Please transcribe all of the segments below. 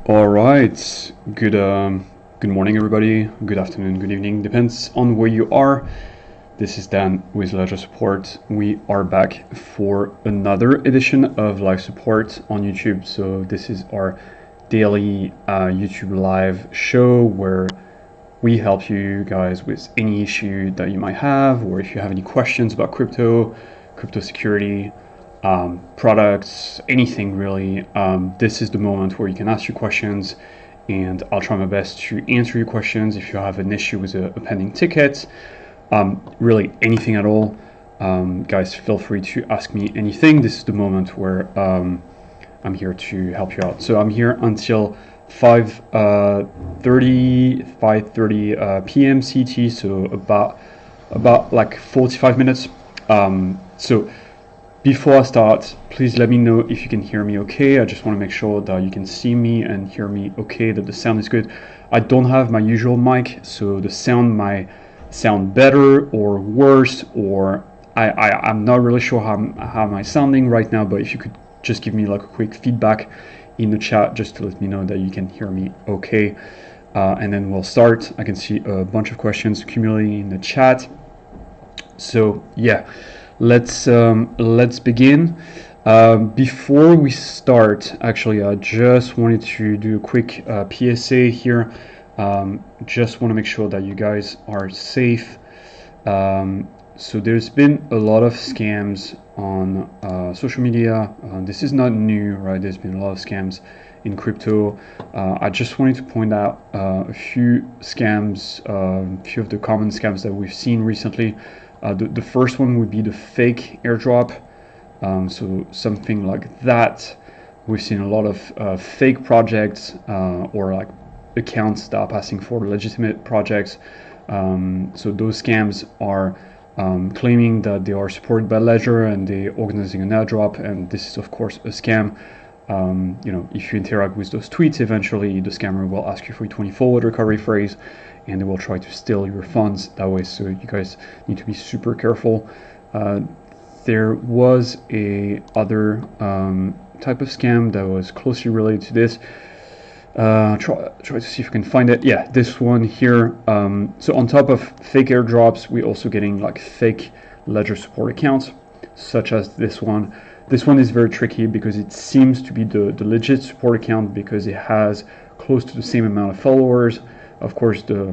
All right. Good morning, everybody. Good afternoon, good evening. Depends on where you are. This is Dan with Ledger Support. We are back for another edition of live support on YouTube. So this is our daily YouTube live show where we help you guys with any issue that you might have, or if you have any questions about crypto security, products, anything really. This is the moment where you can ask your questions, and I'll try my best to answer your questions. If you have an issue with a pending ticket, really anything at all, guys, feel free to ask me anything. This is the moment where I'm here to help you out. So I'm here until 5:30 p.m. CT, so about like 45 minutes. So before I start, please let me know if you can hear me okay. I just want to make sure that you can see me and hear me okay, that the sound is good. I don't have my usual mic, so the sound might sound better or worse, or I'm not really sure how am I sounding right now, but if you could just give me like a quick feedback in the chat just to let me know that you can hear me okay. And then we'll start. I can see a bunch of questions accumulating in the chat. So yeah, let's begin. Before we start, actually, I just wanted to do a quick PSA here. Just want to make sure that you guys are safe. So there's been a lot of scams on social media. This is not new, right? There's been a lot of scams in crypto. I just wanted to point out a few scams, a few of the common scams that we've seen recently. The first one would be the fake airdrop. So something like that. We've seen a lot of fake projects or like accounts that are passing for legitimate projects. So those scams are claiming that they are supported by Ledger and they're organizing an airdrop, and this is of course a scam. If you interact with those tweets, eventually the scammer will ask you for your 24-hour recovery phrase, and they will try to steal your funds that way. So you guys need to be super careful. There was a other type of scam that was closely related to this. Try to see if you can find it. Yeah, this one here. So on top of fake airdrops, we're also getting like fake Ledger support accounts, such as this one. This one is very tricky because it seems to be the legit support account because it has close to the same amount of followers. Of course, the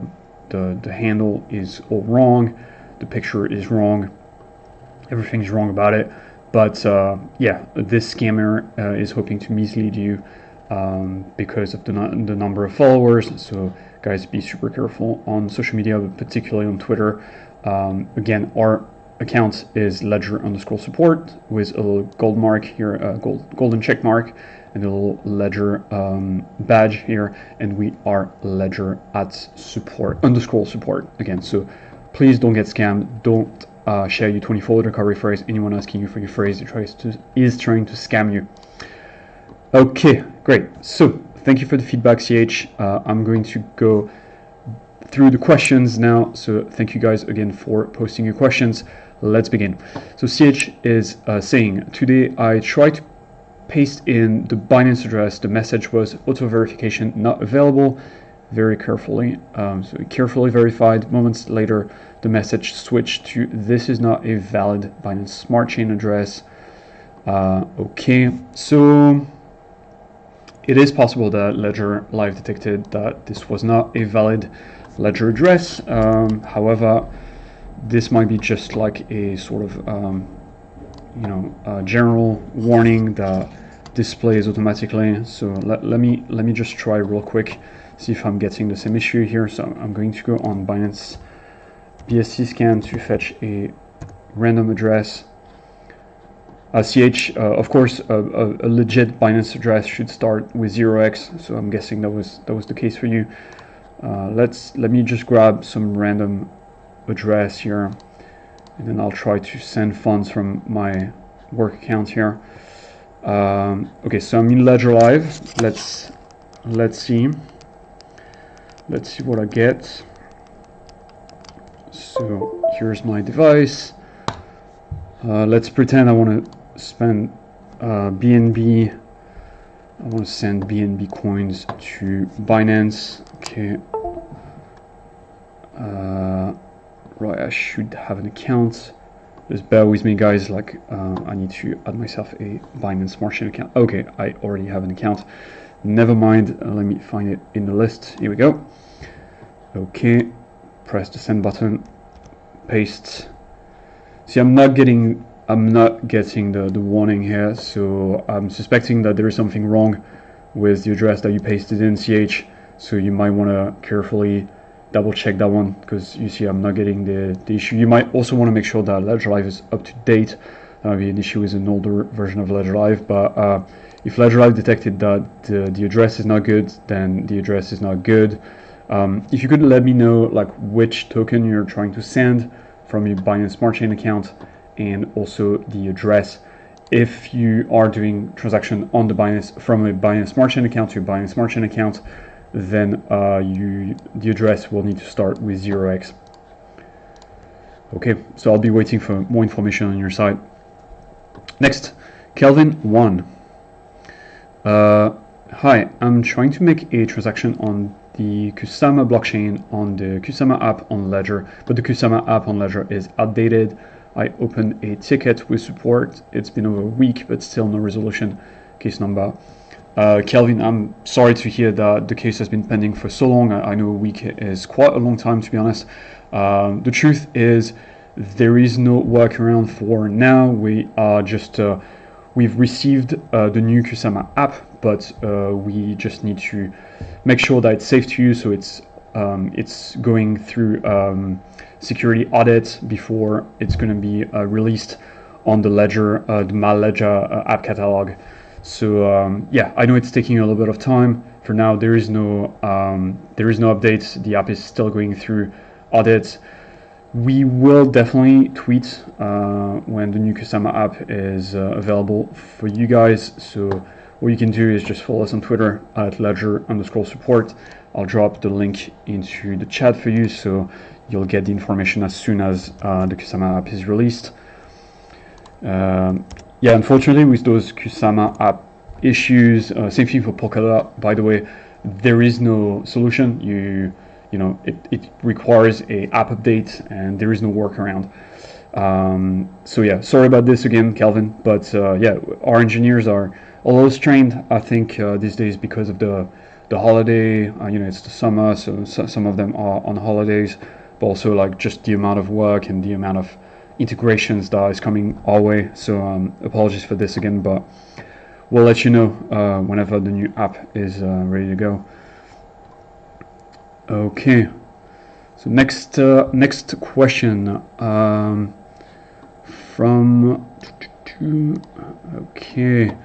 handle is all wrong, the picture is wrong, everything's wrong about it. But yeah, this scammer is hoping to mislead you because of the number of followers. So guys, be super careful on social media, but particularly on Twitter. Again, our account is Ledger_support with a little gold mark here, golden check mark, and a little Ledger badge here, and we are Ledger@support_support again. So please don't get scammed. Don't share your 24-hour recovery phrase. Anyone asking you for your phrase is trying to scam you. Okay, great. So thank you for the feedback, CH. I'm going to go through the questions now. So thank you guys again for posting your questions. Let's begin. So CH is saying, today I tried to paste in the Binance address. The message was auto verification not available. Very carefully, so carefully verified. Moments later, the message switched to this is not a valid Binance Smart Chain address. Okay, so it is possible that Ledger Live detected that this was not a valid Ledger address. However, this might be just like a sort of general warning that displays automatically. So let me just try real quick, see if I'm getting the same issue here. So I'm going to go on Binance BSC scan to fetch a random address. CH, of course, a legit Binance address should start with 0x, so I'm guessing that was the case for you. Let me just grab some random address here, and then I'll try to send funds from my work account here. Okay, so I'm in Ledger Live. Let's see what I get. So here's my device. Let's pretend I want to spend BNB I want to send BNB coins to Binance. Okay. Right, I should have an account. Just bear with me, guys. Like, I need to add myself a Binance Smart Chain account. Okay, I already have an account. Never mind. Let me find it in the list. Here we go. Okay. Press the send button. Paste. See, I'm not getting the warning here, so I'm suspecting that there is something wrong with the address that you pasted in CH. So you might want to carefully double check that one, because you see I'm not getting the issue. You might also want to make sure that Ledger Live is up to date. That might be an issue with an older version of Ledger Live, but if Ledger Live detected that the address is not good, then the address is not good. If you could let me know like which token you're trying to send from your Binance Smart Chain account, and also the address. If you are doing transaction on the Binance from a Binance Smart Chain account to a Binance Smart Chain account, then the address will need to start with 0x. Okay, so I'll be waiting for more information on your side. Next, Kelvin1. Hi, I'm trying to make a transaction on the Kusama blockchain on the Kusama app on Ledger, but the Kusama app on Ledger is outdated. I opened a ticket with support. It's been over a week, but still no resolution. Case number. Kelvin, I'm sorry to hear that the case has been pending for so long. I know a week is quite a long time, to be honest. The truth is, there is no workaround for now. We are just we've received the new Kusama app, but we just need to make sure that it's safe to use. So it's going through security audit before it's going to be released on the Ledger, the Mal Ledger app catalog. So yeah, I know it's taking a little bit of time. For now, there is no updates. The app is still going through audits. We will definitely tweet when the new Kusama app is available for you guys. So what you can do is just follow us on Twitter at ledger_support. I'll drop the link into the chat for you, so you'll get the information as soon as the Kusama app is released. Yeah, unfortunately, with those Kusama app issues, same thing for Polkadot, by the way, there is no solution. You know, it requires a app update, and there is no workaround. So yeah, sorry about this again, Calvin, but yeah, our engineers are a little strained, I think, these days because of the holiday. You know, it's the summer, so some of them are on holidays, but also like just the amount of work and the amount of integrations that is coming our way. So apologies for this again, but we'll let you know whenever the new app is ready to go. Okay, so next question from okay.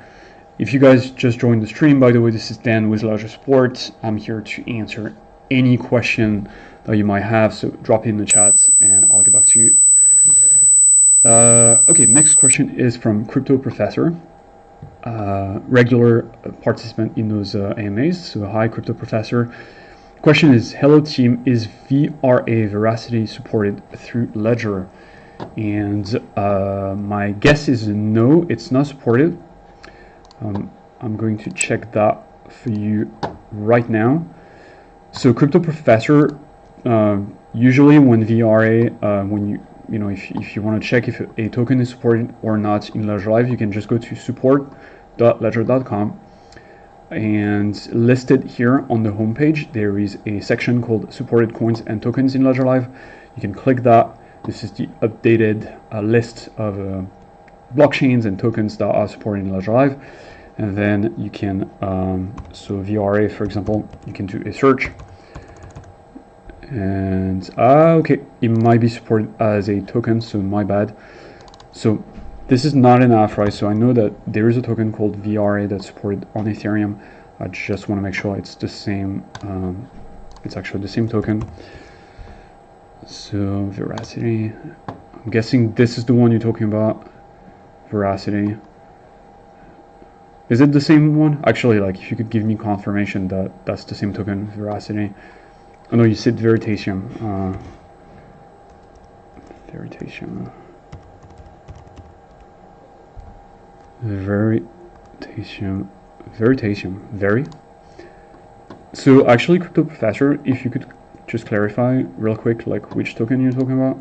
If you guys just joined the stream, by the way, this is Dan with Ledger Support. I'm here to answer any question that you might have, so drop it in the chat and I'll get back to you. Okay, next question is from Crypto Professor, regular participant in those AMAs. So hi, Crypto Professor. Question is, hello team, is VRA Veracity supported through Ledger? And my guess is no, it's not supported. I'm going to check that for you right now. So Crypto Professor, usually when VRA, when you know, if you want to check if a token is supported or not in Ledger Live, you can just go to support.ledger.com, and listed here on the homepage there is a section called supported coins and tokens in Ledger Live. You can click that. This is the updated list of blockchains and tokens that are supported in Ledger Live, and then you can so VRA, for example, you can do a search. And okay, it might be supported as a token, so my bad. So this is not enough, right? So I know that there is a token called VRA that's supported on Ethereum. I just want to make sure it's the same. It's actually the same token. So Veracity, I'm guessing this is the one you're talking about. Veracity. Is it the same one? Actually, like, if you could give me confirmation that that's the same token, Veracity. Oh no, you said Veritasium. Veritasium. Veritasium Veritasium, very. So actually, Crypto Professor, if you could just clarify real quick, like which token you're talking about.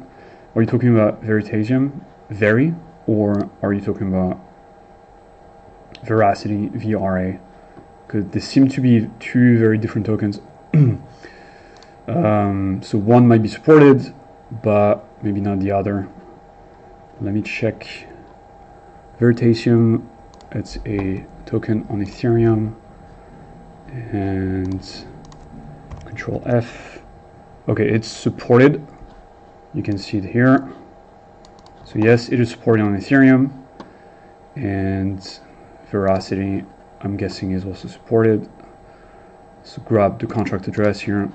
Are you talking about Veritasium, Veri, or are you talking about Veracity, VRA? Because they seem to be two very different tokens. So one might be supported, but maybe not the other. Let me check. Veritasium, it's a token on Ethereum, and Control F. Okay, it's supported. You can see it here. So yes, it is supported on Ethereum, and Veracity, I'm guessing, is also supported. So grab the contract address here,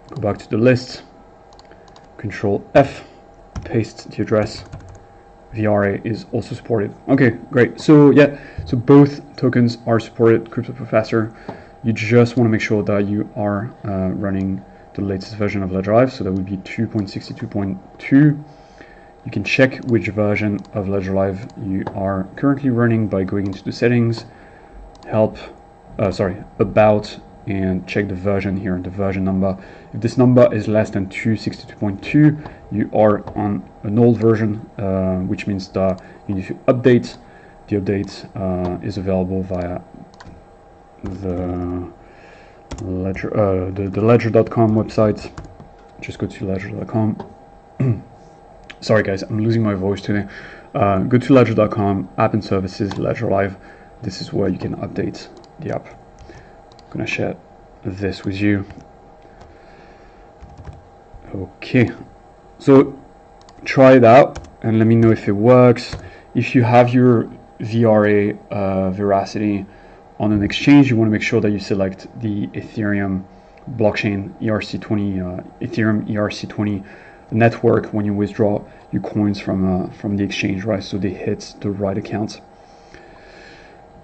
go back to the list, Control F, paste the address. VRA is also supported. Okay, great. So yeah, so both tokens are supported, Crypto Professor. You just want to make sure that you are running the latest version of LedgerLive, so that would be 2.62.2. You can check which version of LedgerLive you are currently running by going into the settings, about, and check the version here, the version number. If this number is less than 2.62.2, you are on an old version, which means that you need to update. The update is available via the ledger.com website. Just go to ledger.com. Sorry guys, I'm losing my voice today. Go to ledger.com, app and services, LedgerLive. This is where you can update the app. I'm gonna share this with you. Okay, so try it out and let me know if it works. If you have your VRA Veracity on an exchange, you want to make sure that you select the Ethereum blockchain ERC20 Ethereum ERC20 network when you withdraw your coins from the exchange, right? So they hit the right account.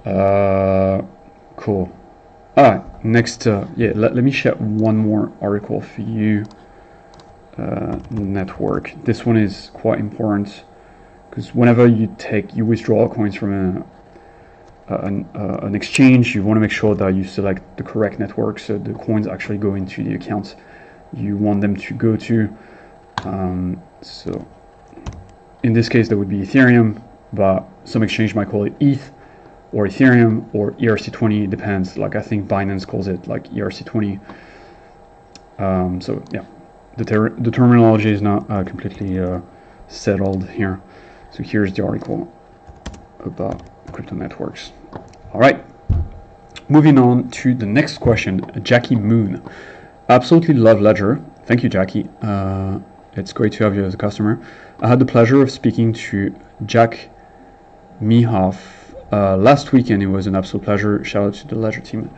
Cool. All right, next, yeah, let me share one more article for you. Network. This one is quite important because whenever you withdraw coins from an exchange, you want to make sure that you select the correct network so the coins actually go into the account you want them to go to. So in this case that would be Ethereum, but some exchange might call it ETH or Ethereum or ERC20, it depends. Like I think Binance calls it like ERC20. So yeah, the terminology is not completely settled here. So here's the article about crypto networks. All right, moving on to the next question. Jackie Moon, absolutely love Ledger. Thank you, Jackie. It's great to have you as a customer. I had the pleasure of speaking to Jack Mehoff last week, and it was an absolute pleasure. Shout out to the Ledger team.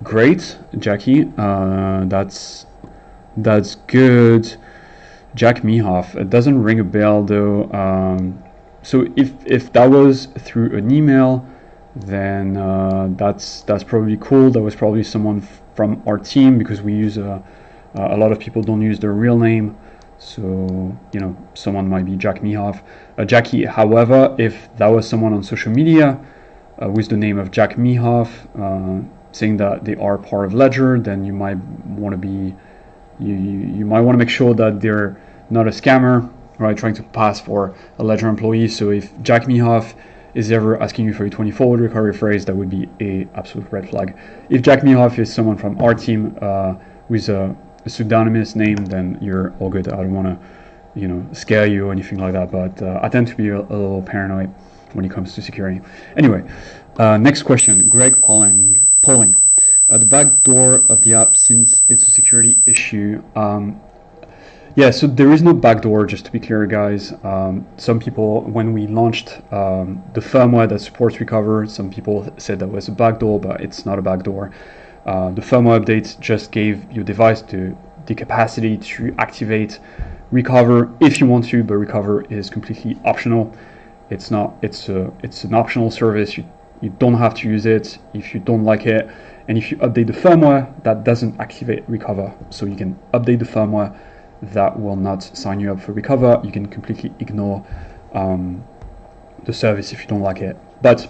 Great, Jackie. That's good. Jack Mehoff. It doesn't ring a bell though. So if that was through an email, then that's probably cool. That was probably someone from our team, because we use a lot of people don't use their real name. So you know, someone might be Jack Mehoff. Jackie, however, if that was someone on social media with the name of Jack Mehoff, saying that they are part of Ledger, then you might want to be you might want to make sure that they're not a scammer, right, trying to pass for a Ledger employee. So if Jack Mehoff is ever asking you for a 20 forward recovery phrase, that would be a absolute red flag. If Jack Mehoff is someone from our team with a pseudonymous name, then you're all good. I don't want to, you know, scare you or anything like that, but I tend to be a little paranoid when it comes to security. Anyway, next question. Greg Polling. The back door of the app, since it's a security issue. Yeah, so there is no backdoor, just to be clear, guys. Some people, when we launched the firmware that supports Recover, some people said that was a backdoor, but it's not a backdoor. The firmware update just gave your device the capacity to activate Recover if you want to, but Recover is completely optional. It's an optional service. You don't have to use it if you don't like it. And if you update the firmware, that doesn't activate Recover. So you can update the firmware. That will not sign you up for Recover. You can completely ignore the service if you don't like it. But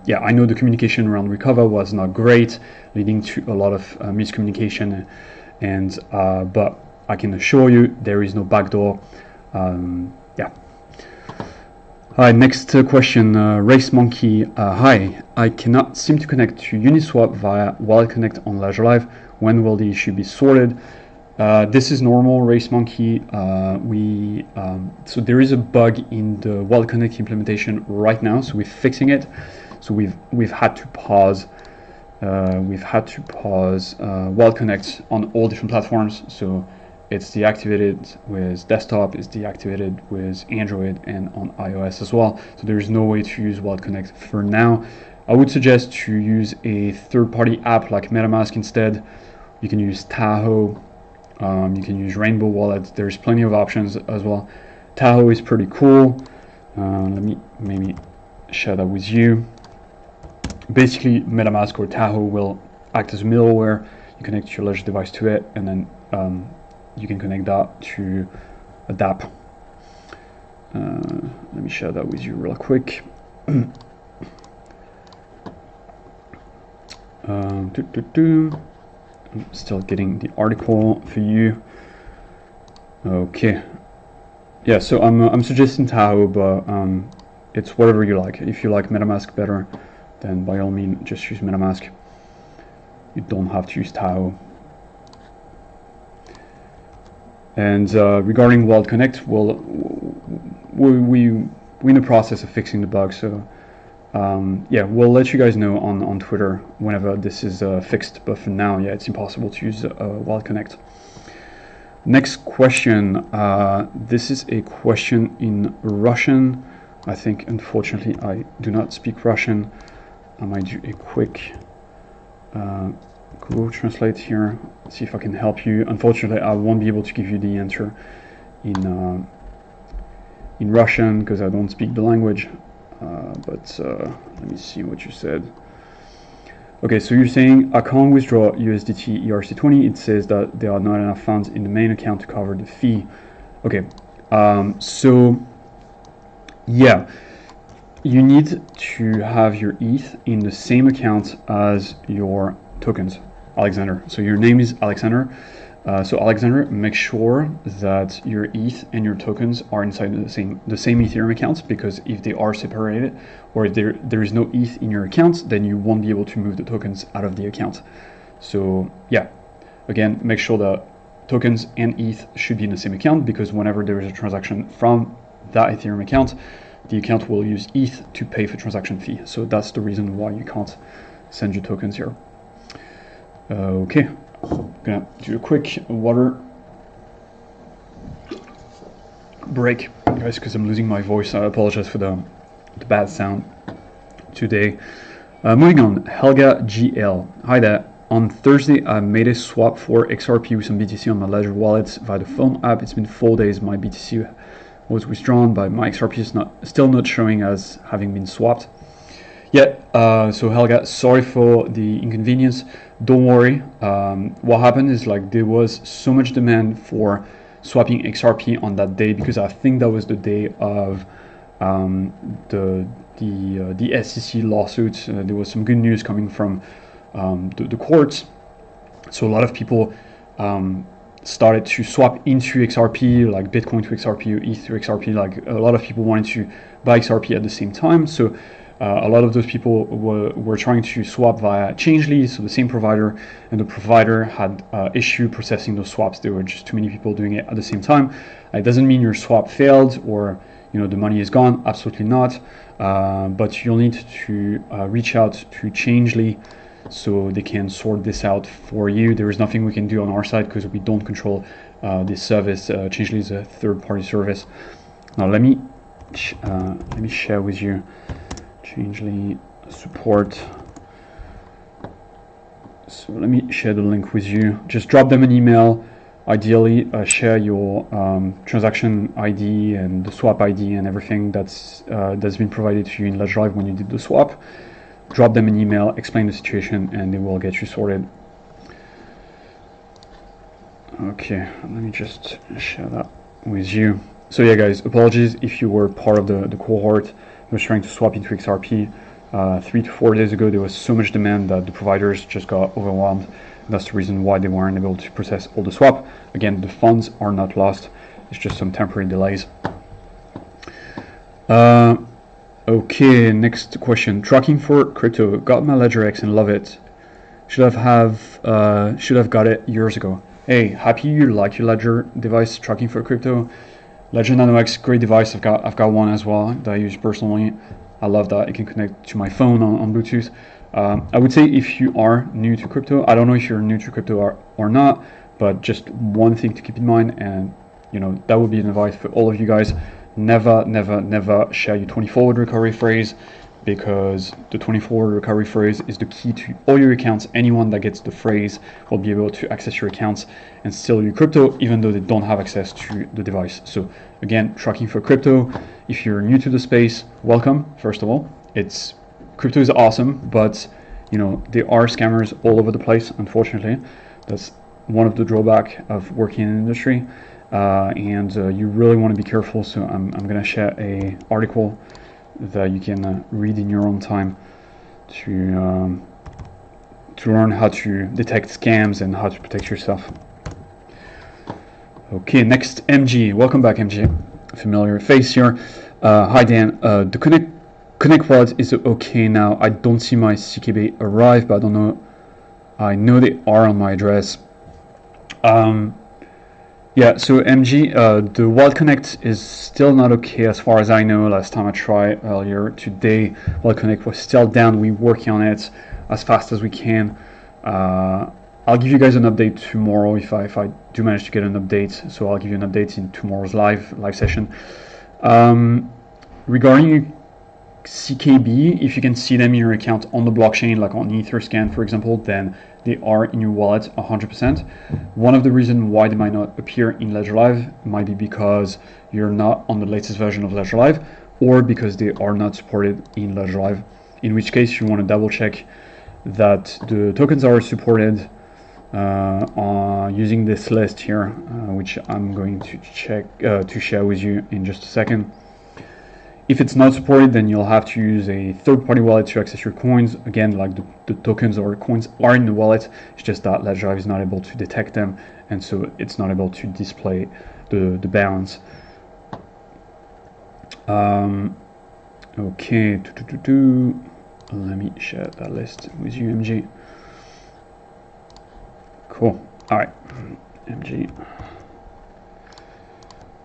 yeah, I know the communication around recover was not great, leading to a lot of miscommunication, and but I can assure you there is no backdoor. Yeah. All right, next question, Race Monkey. Hi, I cannot seem to connect to Uniswap via Wallet Connect on Ledger Live. When will the issue be sorted? This is normal, Race Monkey. So there is a bug in the Wallet Connect implementation right now, so we're fixing it. So we've had to pause. Wallet Connect on all different platforms. So it's deactivated with desktop, it's deactivated with Android and on iOS as well. So there's no way to use Wallet Connect for now. I would suggest to use a third-party app like MetaMask instead. You can use Tahoe, you can use Rainbow Wallet. There's plenty of options as well. Tahoe is pretty cool. Let me maybe share that with you. Basically, MetaMask or Tahoe will act as a middleware. You connect your Ledger device to it, and then you can connect that to a DApp. Let me share that with you real quick. I'm still getting the article for you. Okay. Yeah, so I'm suggesting Tahoe, but it's whatever you like. If you like MetaMask better, then by all means just use MetaMask. You don't have to use Tahoe. And regarding Wallet Connect, we're in the process of fixing the bug, so yeah, we'll let you guys know on Twitter whenever this is fixed, but for now, yeah, it's impossible to use Wallet Connect. Next question, this is a question in Russian. I think, unfortunately, I do not speak Russian. I might do a quick Google Translate here, see if I can help you. Unfortunately, I won't be able to give you the answer in Russian because I don't speak the language. But let me see what you said. Okay, so you're saying I can't withdraw USDT ERC20. It says that there are not enough funds in the main account to cover the fee. Okay, so yeah, you need to have your ETH in the same account as your tokens, Alexander. So your name is Alexander. So Alexander, make sure that your ETH and your tokens are inside the same Ethereum accounts, because if they are separated or if there is no ETH in your account, then you won't be able to move the tokens out of the account. So yeah, again, make sure that tokens and ETH should be in the same account, because whenever there is a transaction from that Ethereum account, the account will use ETH to pay for transaction fee. So that's the reason why you can't send your tokens here. Okay. I'm gonna do a quick water break, guys, because I'm losing my voice. I apologize for the bad sound today. Moving on, Helga GL. Hi there. On Thursday, I made a swap for XRP with some BTC on my Ledger wallet via the phone app. It's been 4 days. My BTC was withdrawn, but my XRP is still not showing as having been swapped. Yeah, so Helga, sorry for the inconvenience. Don't worry. What happened is, like, there was so much demand for swapping XRP on that day, because I think that was the day of the SEC lawsuit. There was some good news coming from the courts, so a lot of people started to swap into XRP, like Bitcoin to XRP, ETH to XRP. Like, a lot of people wanted to buy XRP at the same time, so a lot of those people were trying to swap via Changely, so the same provider, and the provider had issue processing those swaps. There were just too many people doing it at the same time. It doesn't mean your swap failed or, you know, the money is gone. Absolutely not. But you'll need to reach out to Changely so they can sort this out for you. There is nothing we can do on our side because we don't control this service. Changely is a third-party service. Now let me share with you Changely support. So let me share the link with you. Just drop them an email. Ideally, share your transaction ID and the swap ID and everything that's been provided to you in Ledger Live when you did the swap. Drop them an email, explain the situation, and they will get you sorted. Okay, let me just share that with you. So yeah, guys, apologies if you were part of the cohort who was trying to swap into XRP. 3 to 4 days ago, there was so much demand that the providers just got overwhelmed. That's the reason why they weren't able to process all the swap. Again, the funds are not lost. It's just some temporary delays. Okay, next question. Tracking for crypto. Got my Ledger X and love it. Should have got it years ago. Hey, happy you like your Ledger device tracking for crypto. Ledger Nano X, great device. I've got one as well that I use personally. I love that it can connect to my phone on Bluetooth. I would say if you are new to crypto, I don't know if you're new to crypto or not, but just one thing to keep in mind, and that would be an advice for all of you guys. Never share your 24-hour recovery phrase, because the 24-hour recovery phrase is the key to all your accounts. Anyone that gets the phrase will be able to access your accounts and steal your crypto, even though they don't have access to the device. So again, tracking for crypto. If you're new to the space, welcome. First of all, crypto is awesome, but there are scammers all over the place. Unfortunately, that's one of the drawbacks of working in the industry, and you really want to be careful. So I'm going to share a article that you can read in your own time to learn how to detect scams and how to protect yourself. Okay, next, MG. Welcome back, MG. Familiar face here. Hi, Dan. The Connect wallet is okay now. I don't see my CKB arrive, but I don't know. I know they are on my address. Yeah, so MG, the Wallet Connect is still not okay as far as I know. Last time I tried earlier today, Wallet Connect was still down. We're working on it as fast as we can. I'll give you guys an update tomorrow if I do manage to get an update. So I'll give you an update in tomorrow's live session. Regarding CKB, if you can see them in your account on the blockchain, like on Etherscan, for example, then they are in your wallet 100%. One of the reasons why they might not appear in Ledger Live might be because you're not on the latest version of Ledger Live, or because they are not supported in Ledger Live, in which case you want to double check that the tokens are supported using this list here, which I'm going to check to share with you in just a second. If it's not supported, then you'll have to use a third-party wallet to access your coins. Again, like the tokens or coins are in the wallet, it's just that Ledger Live is not able to detect them, and so it's not able to display the balance. Okay, let me share that list with you, MG. Cool. All right, MG.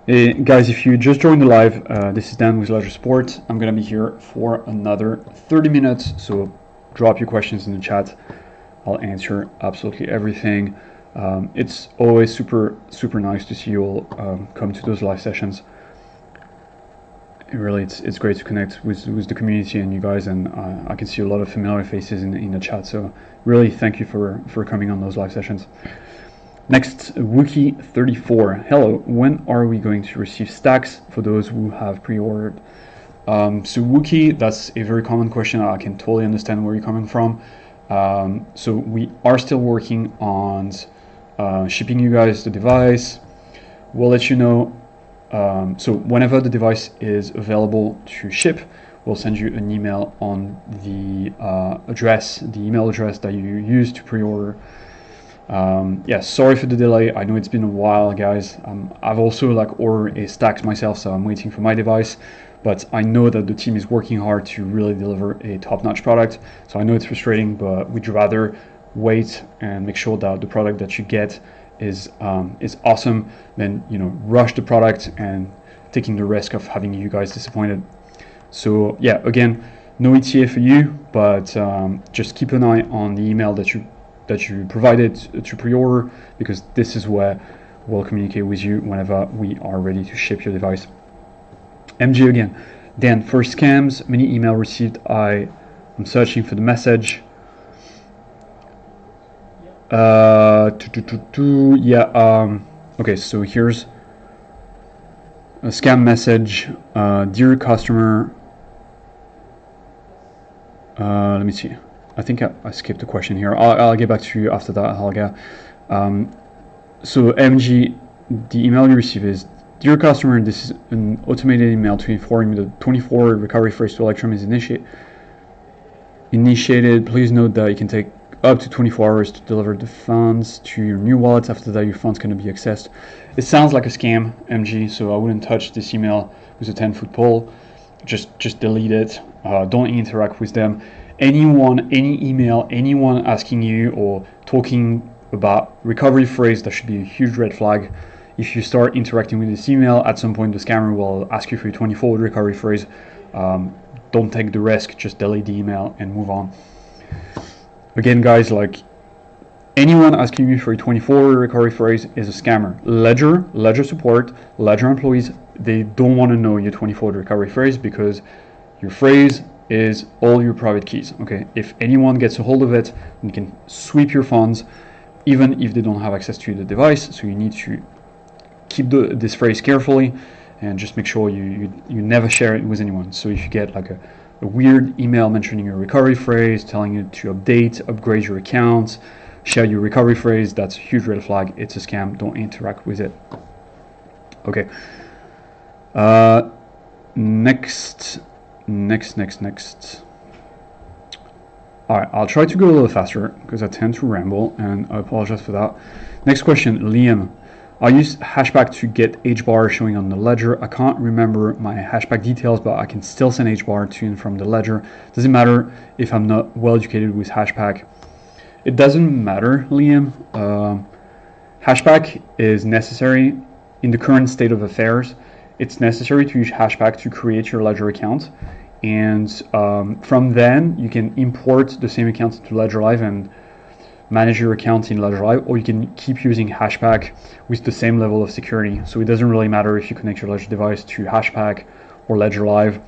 Hey guys, if you just joined the live, this is Dan with Ledger Support. I'm gonna be here for another 30 minutes, so drop your questions in the chat. I'll answer absolutely everything. It's always super nice to see you all come to those live sessions. Really, it's great to connect with the community and you guys, and I can see a lot of familiar faces in the chat, so really thank you for coming on those live sessions. Next, Wookie34. Hello, when are we going to receive stacks for those who have pre-ordered? So Wookie, that's a very common question. I can totally understand where you're coming from. So we are still working on shipping you guys the device. We'll let you know. So whenever the device is available to ship, we'll send you an email on the email address that you used to pre-order. Yeah, sorry for the delay. I know it's been a while, guys. I've also ordered a stacks myself, so I'm waiting for my device, but I know that the team is working hard to really deliver a top-notch product. So I know it's frustrating, but we'd rather wait and make sure that the product that you get is awesome than rush the product and taking the risk of having you guys disappointed. So yeah, again, no ETA for you, but just keep an eye on the email that you provided to pre-order, because this is where we'll communicate with you whenever we are ready to ship your device. MG again. Dan, for scams, many email received. I'm searching for the message. Okay, so here's a scam message. Dear customer, let me see. I think I skipped a question here. I'll get back to you after that, Helga. So MG, the email you receive is, dear customer, this is an automated email to inform you that 24 recovery phrase to Electrum is initiated. initiated. Please note that it can take up to 24 hours to deliver the funds to your new wallet. After that, your funds can be accessed. It sounds like a scam, MG, so I wouldn't touch this email with a 10-foot pole. Just delete it. Don't interact with them. Anyone, any email, anyone asking you or talking about recovery phrase, that should be a huge red flag. If you start interacting with this email, at some point the scammer will ask you for your 24-word recovery phrase. Don't take the risk, just delete the email and move on. Again, guys, like anyone asking you for a 24-word recovery phrase is a scammer. Ledger support, Ledger employees, they don't want to know your 24-word recovery phrase because your phrase is all your private keys. Okay, if anyone gets a hold of it, you can sweep your funds, even if they don't have access to the device. So you need to keep this phrase carefully and just make sure you never share it with anyone. So if you get like a weird email mentioning your recovery phrase, telling you to upgrade your accounts, share your recovery phrase, that's a huge red flag. It's a scam. Don't interact with it. Okay. Next. All right, I'll try to go a little faster because I tend to ramble, and I apologize for that. Next question, Liam. I use hashback to get hbar showing on the ledger. I can't remember my hashback details, but I can still send hbar to and from the ledger. Does it matter if I'm not well educated with hashback? It doesn't matter, Liam. Hashback is necessary in the current state of affairs. It's necessary to use hashback to create your ledger account, and from then you can import the same account into Ledger Live and manage your account in Ledger Live, or you can keep using hashback with the same level of security. So it doesn't really matter if you connect your Ledger device to hashback or Ledger Live,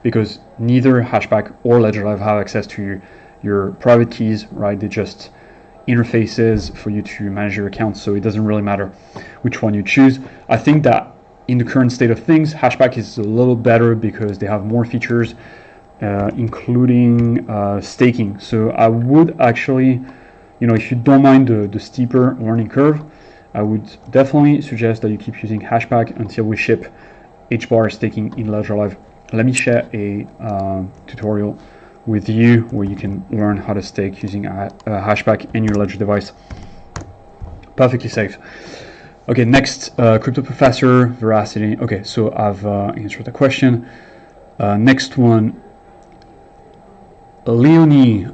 because neither hashback or Ledger Live have access to your private keys, right? They're just interfaces for you to manage your account, so it doesn't really matter which one you choose. I think that in the current state of things, hashback is a little better because they have more features, including staking. So I would actually, if you don't mind the steeper learning curve, I would definitely suggest that you keep using hashback until we ship hbar staking in Ledger Live. Let me share a tutorial with you where you can learn how to stake using a hashback in your Ledger device. Perfectly safe. Okay, next, Crypto Professor, Veracity. Okay, so I've answered the question. Next one, Leonie.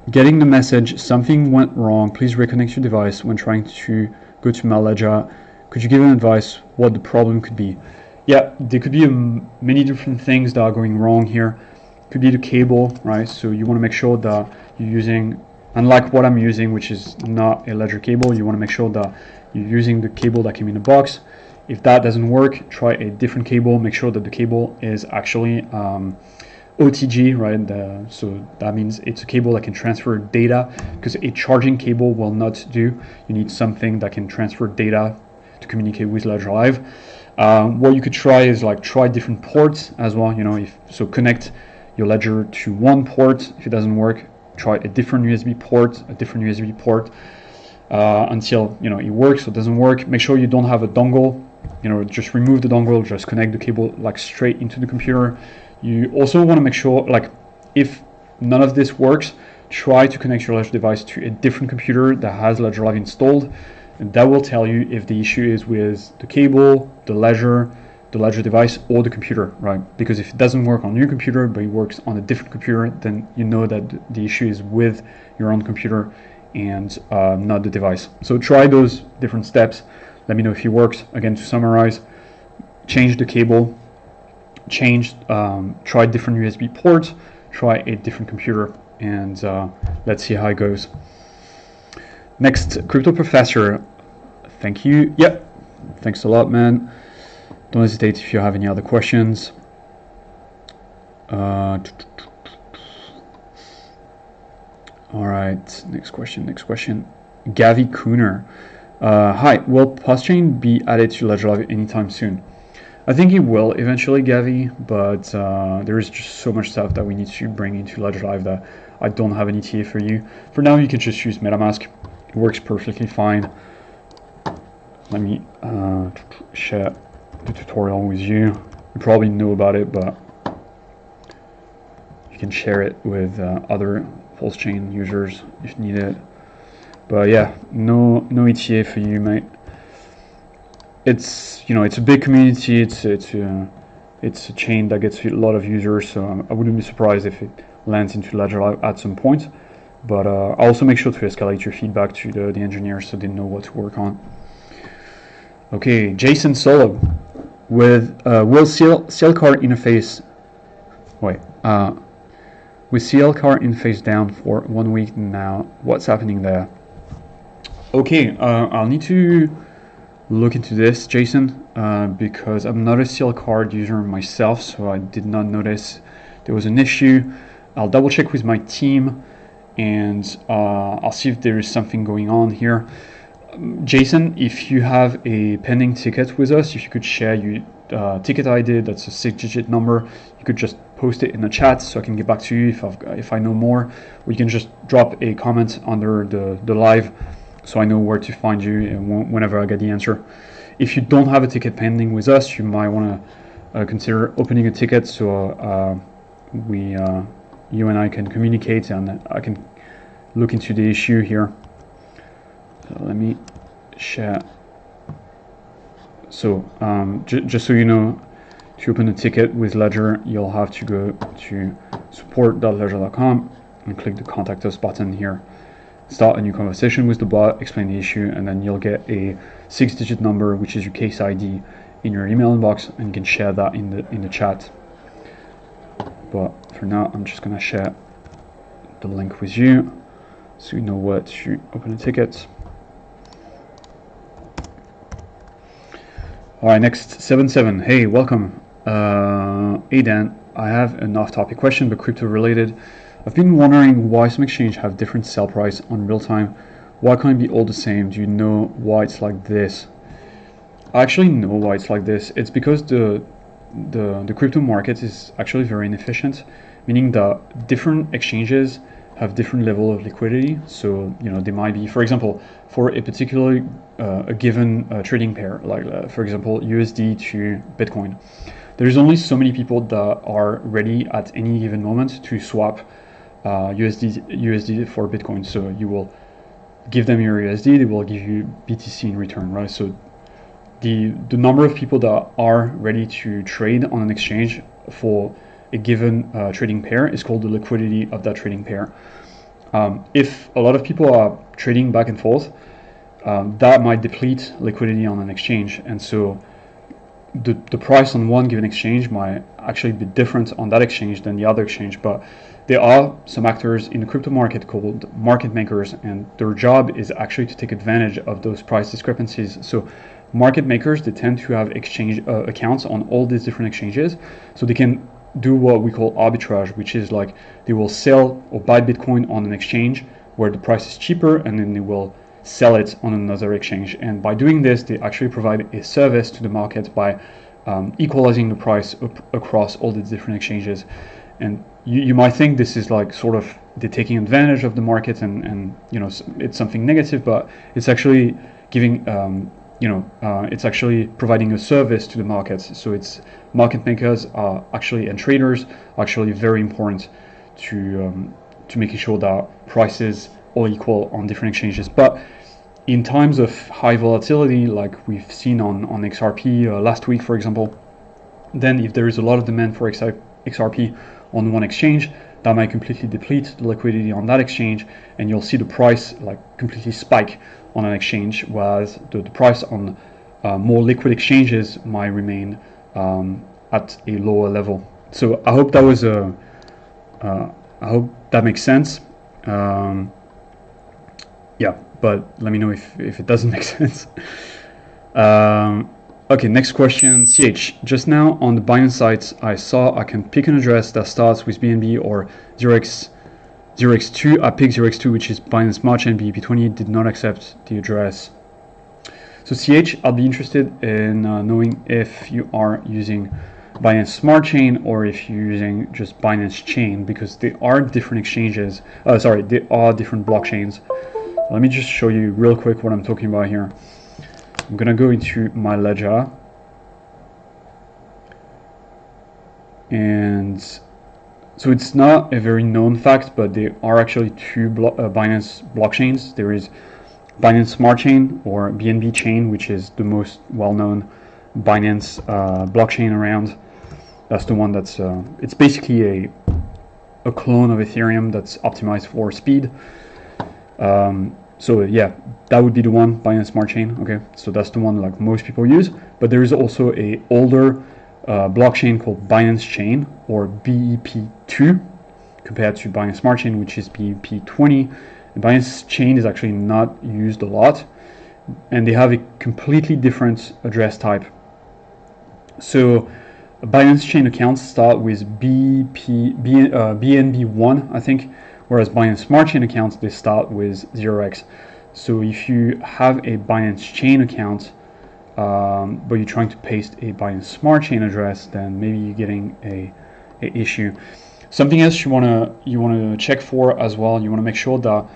Getting the message, something went wrong. Please reconnect your device when trying to go to my Ledger. Could you give an advice what the problem could be? Yeah, there could be many different things that are going wrong here. Could be the cable, right? So you want to make sure that you're using, unlike what I'm using, which is not a Ledger cable, you want to make sure that you're using the cable that came in the box. If that doesn't work, try a different cable. Make sure that the cable is actually OTG, right? So that means it's a cable that can transfer data, because a charging cable will not do. You need something that can transfer data to communicate with Ledger Live. What you could try is try different ports as well. So connect your Ledger to one port. If it doesn't work, try a different USB port, until it works. Or doesn't work, make sure you don't have a dongle. Just remove the dongle, just connect the cable straight into the computer. You also want to make sure, if none of this works, try to connect your Ledger device to a different computer that has Ledger Live installed, and that will tell you if the issue is with the cable, the Ledger device, or the computer, right? Because if it doesn't work on your computer but it works on a different computer, then you know that the issue is with your own computer and not the device. So try those different steps. Let me know if it works. Again, to summarize, change the cable, try different USB ports, try a different computer, and let's see how it goes. Next, Crypto Professor. Thank you. Yep, thanks a lot, man. Don't hesitate if you have any other questions. All right, next question. Gavi Cooner. Hi, will PosChain be added to Ledger Live anytime soon? I think it will eventually, Gavi, but there is just so much stuff that we need to bring into Ledger Live that I don't have any TA for you. For now, you can just use MetaMask. It works perfectly fine. Let me share the tutorial with you. You probably know about it, but you can share it with other pulse chain users if needed. But yeah, no ETA for you, mate. It's it's a big community. It's a chain that gets a lot of users, so I wouldn't be surprised if it lands into Ledger at some point. But I also make sure to escalate your feedback to the engineers so they know what to work on. Okay, Jason Solo with will CL card interface. Wait, with CL card interface down for 1 week now. What's happening there? Okay, I'll need to look into this, Jason, because I'm not a CL card user myself, so I did not notice there was an issue. I'll double check with my team, and I'll see if there is something going on here. Jason, if you have a pending ticket with us, if you could share your ticket ID, that's a 6-digit number, you could just post it in the chat so I can get back to you if I know more, or you can just drop a comment under the live so I know where to find you and whenever I get the answer. If you don't have a ticket pending with us, you might want to consider opening a ticket so you and I can communicate and I can look into the issue here. So let me share. So just so you know, to open a ticket with Ledger, you'll have to go to support.ledger.com and click the contact us button here. Start a new conversation with the bot, explain the issue, and then you'll get a 6-digit number, which is your case ID, in your email inbox, and you can share that in the chat. But for now, I'm just gonna share the link with you so you know where to open a ticket. All right, next 77. Hey, welcome. Hey Dan, I have an off-topic question but crypto related. I've been wondering why some exchange have different sell price on real time. Why can't it be all the same? Do you know why it's like this? I actually know why it's like this. It's because the crypto market is actually very inefficient, meaning that different exchanges have different level of liquidity. So they might be, for example, for a particular a given trading pair, like for example USD to Bitcoin, there's only so many people that are ready at any given moment to swap USD for Bitcoin. So you will give them your USD, they will give you BTC in return, right? So the number of people that are ready to trade on an exchange for a given trading pair is called the liquidity of that trading pair. If a lot of people are trading back and forth, that might deplete liquidity on an exchange, and so the price on one given exchange might actually be different on that exchange than the other exchange. But there are some actors in the crypto market called market makers, and their job is actually to take advantage of those price discrepancies. So market makers, they tend to have exchange accounts on all these different exchanges, so they can do what we call arbitrage, which is like they will sell or buy Bitcoin on an exchange where the price is cheaper, and then they will sell it on another exchange. And by doing this, they actually provide a service to the market by equalizing the price across all the different exchanges. And you might think this is like sort of they're taking advantage of the market, and it's something negative, but it's actually giving it's actually providing a service to the markets. So it's market makers are actually, and traders are actually very important to making sure that prices are equal on different exchanges. But in times of high volatility, like we've seen on XRP last week, for example, then if there is a lot of demand for XRP on one exchange, that might completely deplete the liquidity on that exchange, and you'll see the price like completely spike on an exchange, whereas the price on more liquid exchanges might remain at a lower level. So I hope that was I hope that makes sense. Yeah, but let me know if it doesn't make sense. Okay, next question. CH, just now on the Binance site, I saw I can pick an address that starts with BNB or 0x2. I picked 0x2, which is Binance March, and BEP20 did not accept the address. So CH, I'll be interested in knowing if you are using Binance Smart Chain or if you're using just Binance Chain, because they are different exchanges. They are different blockchains. Let me just show you real quick what I'm talking about here. I'm gonna go into my ledger, and So it's not a very known fact, but there are actually two Binance blockchains. There is Binance Smart Chain or BNB chain, which is the most well-known Binance blockchain around. That's the one that's it's basically a clone of Ethereum that's optimized for speed. So yeah, that would be the one, Binance Smart Chain. Okay, so that's the one like most people use. But there is also a older blockchain called Binance Chain or BEP2 compared to Binance Smart Chain, which is BEP20. And Binance Chain is actually not used a lot, and they have a completely different address type. So Binance Chain accounts start with BNB1, I think, whereas Binance Smart Chain accounts, they start with 0x. So if you have a Binance Chain account, but you're trying to paste a Binance Smart Chain address, then maybe you're getting a issue. Something else you wanna check for as well. You wanna make sure that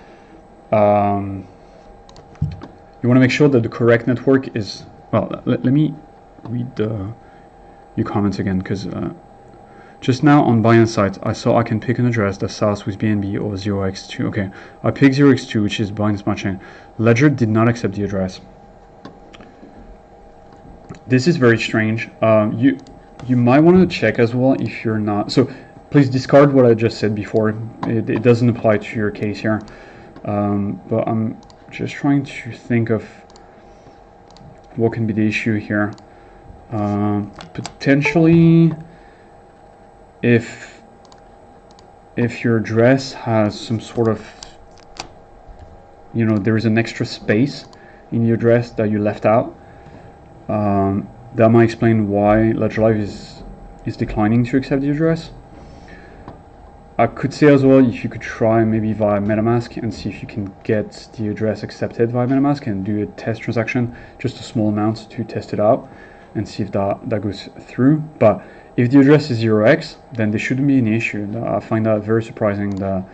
the correct network is, well. Let me read your comments again, because just now on Binance site I saw I can pick an address that starts with BNB or 0x2. Okay, I picked 0x2, which is Binance Smart Chain. Ledger did not accept the address. This is very strange. You might want to check as well if you're not. So please discard what I just said before. It doesn't apply to your case here. But I'm just trying to think of what can be the issue here. Potentially, if your address has some sort of, there is an extra space in the address that you left out, that might explain why Ledger Live is declining to accept the address. I could say as well, if you could try maybe via MetaMask and see if you can get the address accepted via MetaMask and do a test transaction, just a small amount to test it out and see if that goes through. But if the address is 0x, then there shouldn't be an issue. I find that very surprising that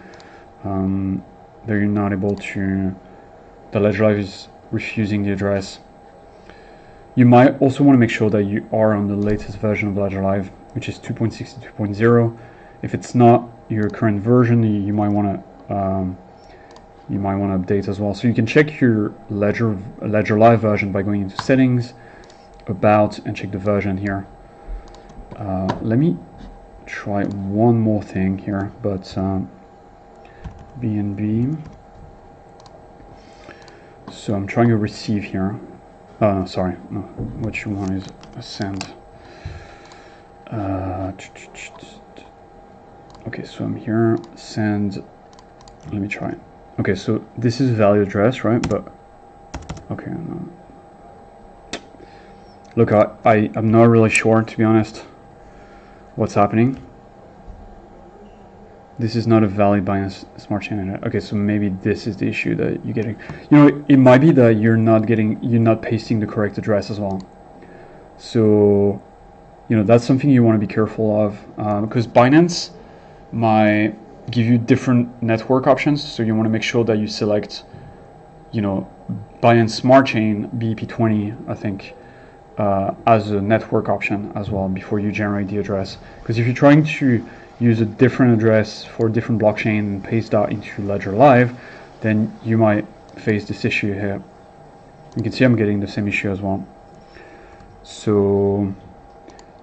you're not able to, that Ledger Live is refusing the address. You might also want to make sure that you are on the latest version of Ledger Live, which is 2.6 to 2.0. If it's not your current version, you might want to update as well. So you can check your Ledger Live version by going into Settings, About, and check the version here. Let me try one more thing here, but BNB. So I'm trying to receive here. Sorry, no, what you want is a send. Okay, so I'm here, send, let me try. Okay, so this is valid address, right? But, okay, no. Look, I'm not really sure, to be honest, what's happening. This is not a valid Binance Smart Chain. Okay, so maybe this is the issue that you're getting. It might be that you're not pasting the correct address as well. So, that's something you want to be careful of, because Binance might give you different network options. So you want to make sure that you select, Binance Smart Chain BEP20, I think, as a network option as well before you generate the address. Because if you're trying to use a different address for a different blockchain and paste that into Ledger Live, then you might face this issue here. You can see I'm getting the same issue as well. So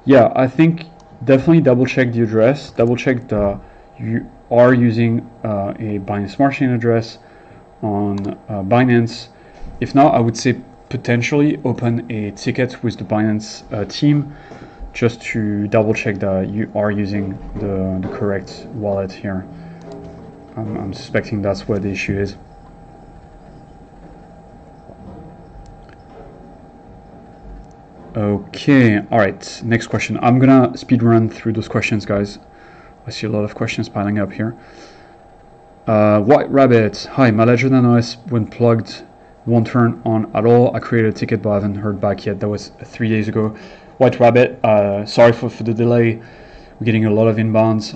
yeah, I think definitely double check the address, double check that you are using a Binance Smart Chain address on Binance. If not, I would say potentially open a ticket with the Binance team just to double check that you are using the correct wallet here. I'm suspecting that's where the issue is. Okay, all right, next question. I'm gonna speed run through those questions, guys. I see a lot of questions piling up here. White Rabbit, hi, my Ledger Nano S when plugged won't turn on at all. I created a ticket but I haven't heard back yet. That was 3 days ago. White Rabbit, sorry for the delay. We're getting a lot of inbounds.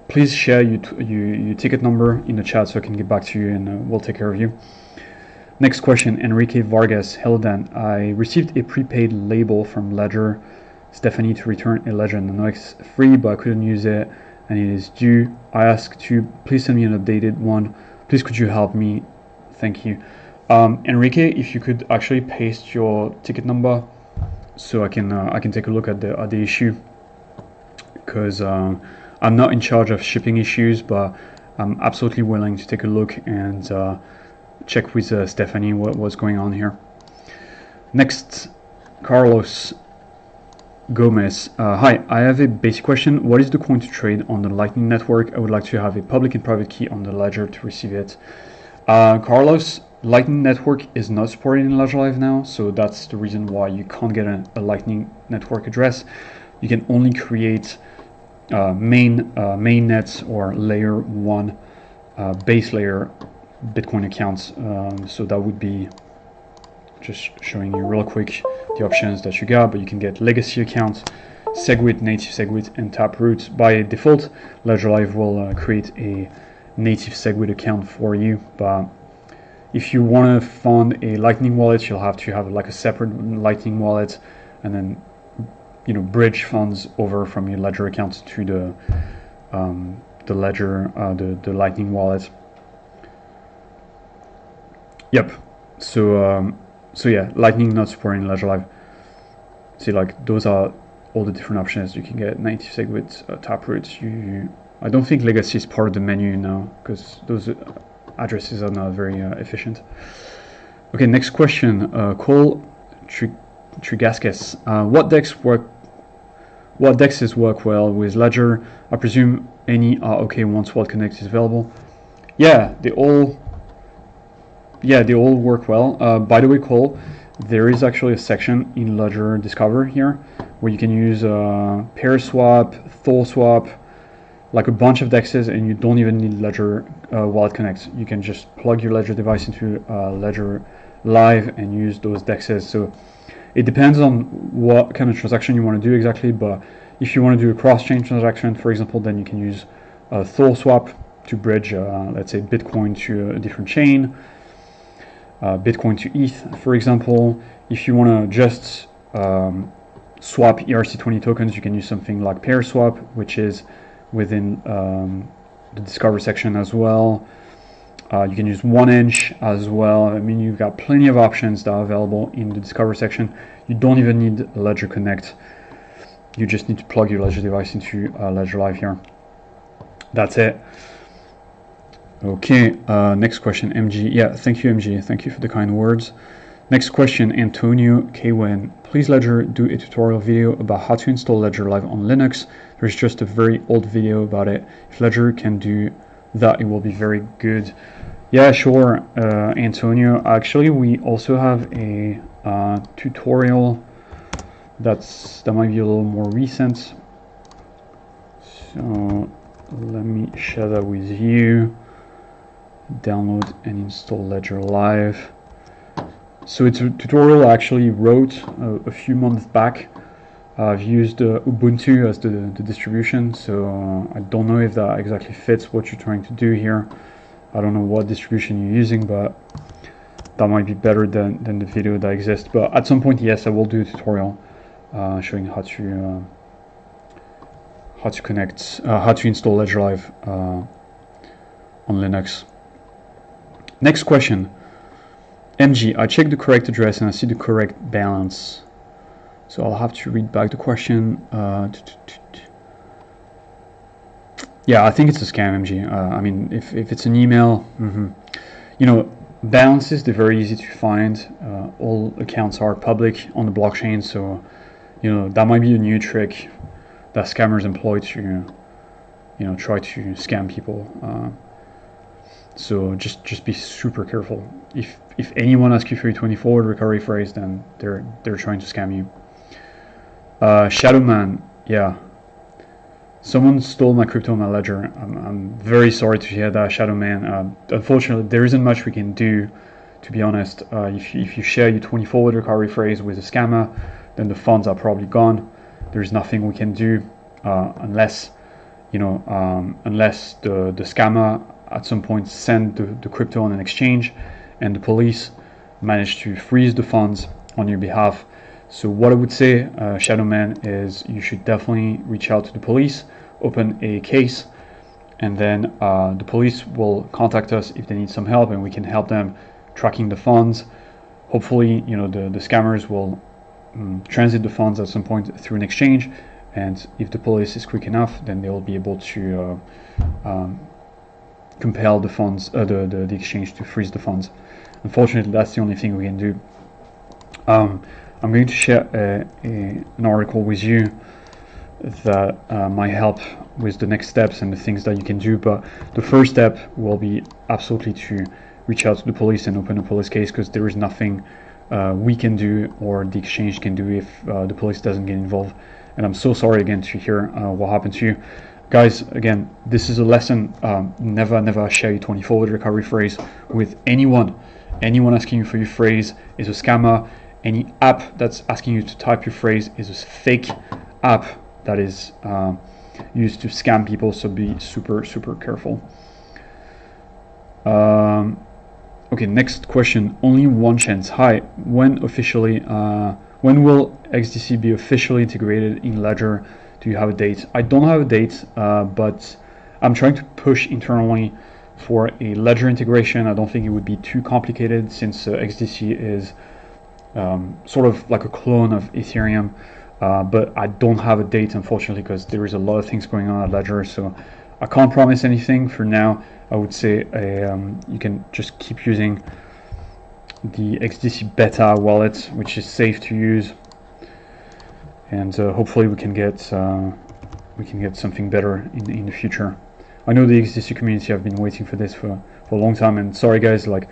Please share your ticket number in the chat so I can get back to you and we'll take care of you. Next question, Enrique Vargas. Hello Dan, I received a prepaid label from Ledger Stephanie to return a Ledger Nano X free, but I couldn't use it and it is due. I ask to please send me an updated one. Please could you help me? Thank you. Enrique, if you could actually paste your ticket number so I can take a look at the issue, because I'm not in charge of shipping issues, but I'm absolutely willing to take a look and check with Stephanie what's going on here. Next, Carlos Gomez. Hi, I have a basic question. What is the coin to trade on the Lightning Network? I would like to have a public and private key on the ledger to receive it. Carlos, Lightning Network is not supported in Ledger Live now, so that's the reason why you can't get a Lightning Network address. You can only create mainnet or layer 1 base layer Bitcoin accounts. So that would be just showing you real quick the options that you got, but you can get legacy accounts, SegWit, native SegWit, and Taproot. By default, Ledger Live will create a native SegWit account for you, but if you want to fund a Lightning wallet, you'll have to have like a separate Lightning wallet, and then bridge funds over from your Ledger account to the Ledger, the Lightning wallet. Yep. So yeah, Lightning not supporting Ledger Live. See, like those are all the different options you can get. Native SegWit, Taproot. I don't think legacy is part of the menu now, because those addresses are not very efficient. Okay, next question. Cole Trigaskis. What dexes work well with Ledger? I presume any are okay once Wallet Connect is available. Yeah, they all work well. By the way, Cole, there is actually a section in Ledger Discover here where you can use pair swap, Thor swap, like a bunch of dexes, and you don't even need Ledger Wallet Connect. You can just plug your Ledger device into Ledger Live and use those dexes. So it depends on what kind of transaction you want to do exactly, but if you want to do a cross-chain transaction, for example, then you can use Thor swap to bridge, let's say, Bitcoin to a different chain, Bitcoin to ETH, for example. If you want to just swap ERC20 tokens, you can use something like pair swap, which is within the Discover section as well. You can use 1inch as well. I mean, you've got plenty of options that are available in the Discover section. You don't even need Ledger Connect. You just need to plug your Ledger device into Ledger Live here. That's it. Okay, next question, MG. Yeah, thank you, MG. Thank you for the kind words. Next question, Antonio Kwen. Please, Ledger, do a tutorial video about how to install Ledger Live on Linux. There's just a very old video about it. If Ledger can do that, it will be very good. Yeah, sure, Antonio. Actually, we also have a tutorial that might be a little more recent. So let me share that with you. Download and install Ledger Live. So it's a tutorial I actually wrote a few months back. I've used Ubuntu as the distribution, so I don't know if that exactly fits what you're trying to do here. I don't know what distribution you're using, but that might be better than the video that exists. But at some point, yes, I will do a tutorial showing how to connect, how to install Ledger Live on Linux. Next question. MG, I checked the correct address and I see the correct balance. So I'll have to read back the question. Yeah, I think it's a scam, MG. I mean, if it's an email, balances, they're very easy to find. All accounts are public on the blockchain, so that might be a new trick that scammers employ to try to scam people. So just be super careful. If anyone asks you for your 24 recovery phrase, then they're trying to scam you. Shadowman, yeah. Someone stole my crypto on my ledger. I'm very sorry to hear that, Shadowman. Unfortunately, there isn't much we can do, to be honest. If you share your 24 recovery phrase with a scammer, then the funds are probably gone. There's nothing we can do unless the scammer at some point send the crypto on an exchange and the police manage to freeze the funds on your behalf. So what I would say, Shadowman, is you should definitely reach out to the police open a case, and then the police will contact us if they need some help, and we can help them tracking the funds. Hopefully, you know, the scammers will transit the funds at some point through an exchange, and if the police is quick enough, then they will be able to compel the funds, the exchange to freeze the funds. Unfortunately, that's the only thing we can do. I'm going to share an article with you that might help with the next steps and the things that you can do, but the first step will be absolutely to reach out to the police and open a police case, because there is nothing we can do or the exchange can do if the police doesn't get involved. And I'm so sorry again to hear what happened to you. Guys, again, this is a lesson. Never share your 20-forward recovery phrase with anyone. Anyone asking you for your phrase is a scammer. Any app that's asking you to type your phrase is a fake app that is used to scam people, so be super careful. Okay, next question. Only one chance. Hi, when will XDC be officially integrated in Ledger? Do you have a date? I don't have a date, but I'm trying to push internally for a Ledger integration. I don't think it would be too complicated, since XDC is sort of like a clone of Ethereum, but I don't have a date, unfortunately, because there is a lot of things going on at Ledger, so I can't promise anything for now. I would say you can just keep using the XDC beta wallet, which is safe to use, and hopefully we can get something better in the future. I know the XDC community have been waiting for this for a long time, and sorry guys, like,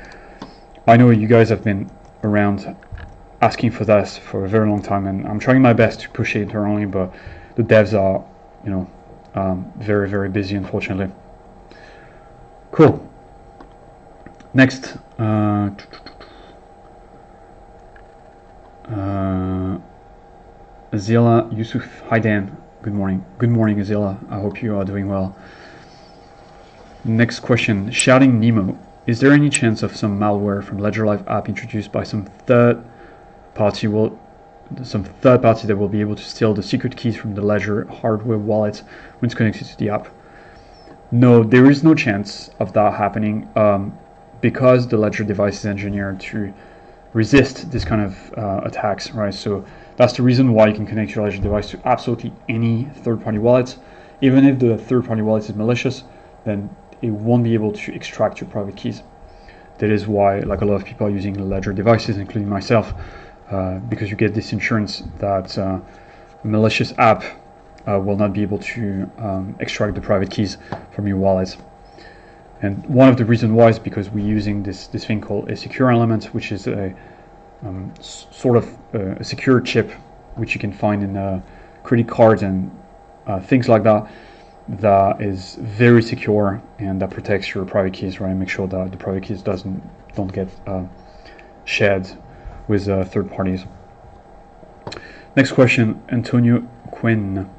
I know you guys have been around asking for this for a very long time, and I'm trying my best to push it internally, but the devs are, you know, very busy, unfortunately. Cool. Next, Azila Yusuf. Hi Dan. Good morning. Good morning, Azila. I hope you are doing well. Next question. Shouting Nemo. Is there any chance of some malware from Ledger Live app introduced by some third party that will be able to steal the secret keys from the Ledger hardware wallet when it's connected to the app? No, there is no chance of that happening, because the Ledger device is engineered to resist this kind of attacks, right? So that's the reason why you can connect your Ledger device to absolutely any third-party wallet. Even if the third-party wallet is malicious, then it won't be able to extract your private keys. That is why, like, a lot of people are using Ledger devices, including myself, because you get this insurance that a malicious app will not be able to extract the private keys from your wallet. And one of the reasons why is because we're using this thing called a secure element, which is a sort of a secure chip, which you can find in credit cards and things like that, that is very secure and that protects your private keys, right? Make sure that the private keys don't get shared with third parties. Next question, Antonio Quinn.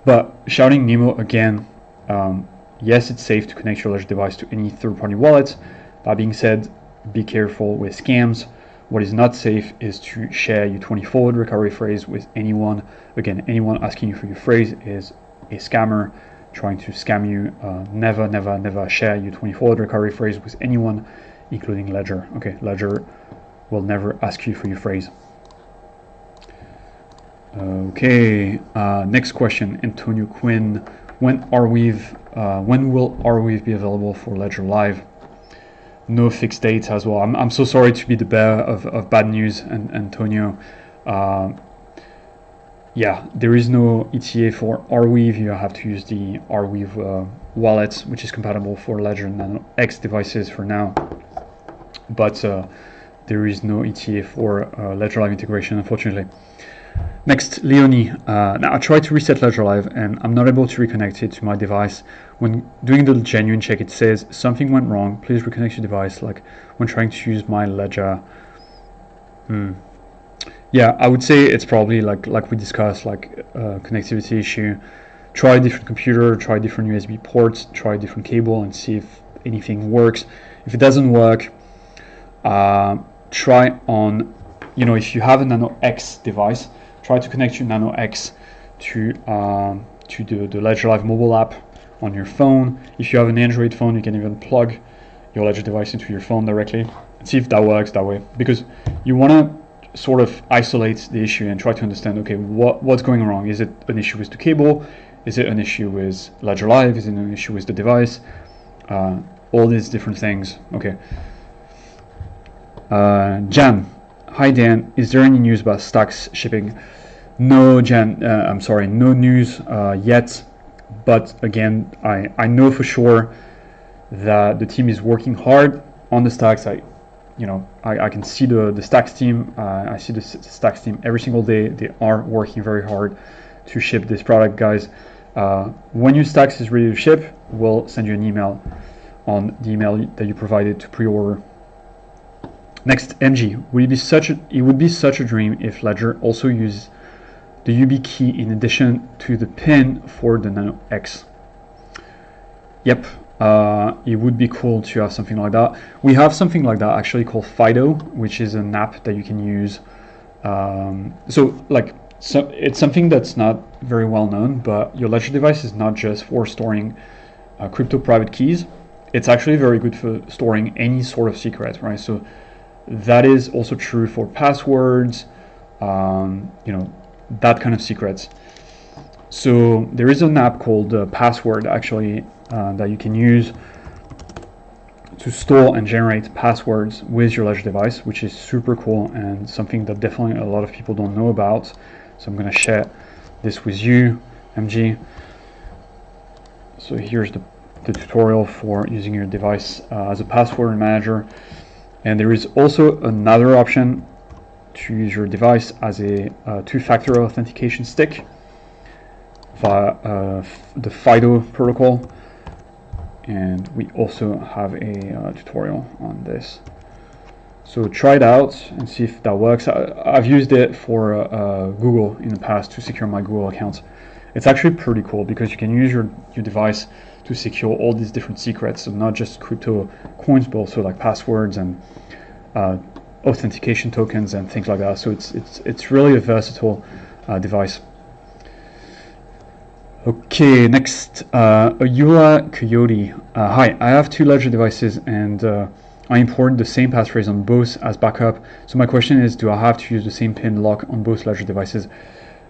But shouting Nemo again, yes, it's safe to connect your Ledger device to any third-party wallet. That being said, be careful with scams. What is not safe is to share your 20-forward recovery phrase with anyone. Again, anyone asking you for your phrase is a scammer trying to scam you. Never share your 20-forward recovery phrase with anyone, including Ledger. Okay, Ledger will never ask you for your phrase. Okay, next question, Antonio Quinn. When will Arweave be available for Ledger Live? No fixed date as well. I'm so sorry to be the bearer of bad news, Antonio. Yeah, there is no ETA for Arweave. You have to use the Arweave wallet, which is compatible for Ledger Nano X devices for now. But there is no ETA for Ledger Live integration, unfortunately. Next, Leonie. Now I tried to reset Ledger Live and I'm not able to reconnect it to my device. When doing the genuine check, it says something went wrong. Please reconnect your device. Like when trying to use my Ledger. Yeah, I would say it's probably like we discussed, like a connectivity issue. Try a different computer, try different USB ports, try a different cable, and see if anything works. If it doesn't work, try on, if you have a Nano X device, try to connect your Nano X to to the Ledger Live mobile app on your phone. If you have an Android phone, you can even plug your Ledger device into your phone directly and see if that works that way, because you want to sort of isolate the issue and try to understand, okay, what's going wrong. Is it an issue with the cable? Is it an issue with Ledger Live? Is it an issue with the device? All these different things. Okay. Jan, hi Dan, is there any news about Stacks shipping? No, Jan, I'm sorry, no news yet, but again, I know for sure that the team is working hard on the Stacks. I can see the Stacks team. I see the Stacks team every single day. They are working very hard to ship this product, guys. When your Stacks is ready to ship, we'll send you an email on the email that you provided to pre-order. Next, MG, it would be such a dream if Ledger also used the UB key in addition to the pin for the Nano X. Yep, it would be cool to have something like that. We have something like that actually called Fido, which is an app that you can use. So it's something that's not very well known, but your Ledger device is not just for storing crypto private keys. It's actually very good for storing any sort of secret, right? So that is also true for passwords, that kind of secrets. So there is an app called Password actually that you can use to store and generate passwords with your Ledger device, which is super cool and something that definitely a lot of people don't know about. So I'm going to share this with you, MG. So here's the tutorial for using your device as a password manager. And there is also another option to use your device as a two-factor authentication stick via the FIDO protocol. And we also have a tutorial on this. So try it out and see if that works. I've used it for Google in the past to secure my Google accounts. It's actually pretty cool because you can use your device to secure all these different secrets, so not just crypto coins, but also like passwords and authentication tokens and things like that. So it's really a versatile device. Okay, next, Ayula Coyote. Hi, I have two Ledger devices and I import the same passphrase on both as backup. So my question is, do I have to use the same PIN lock on both Ledger devices?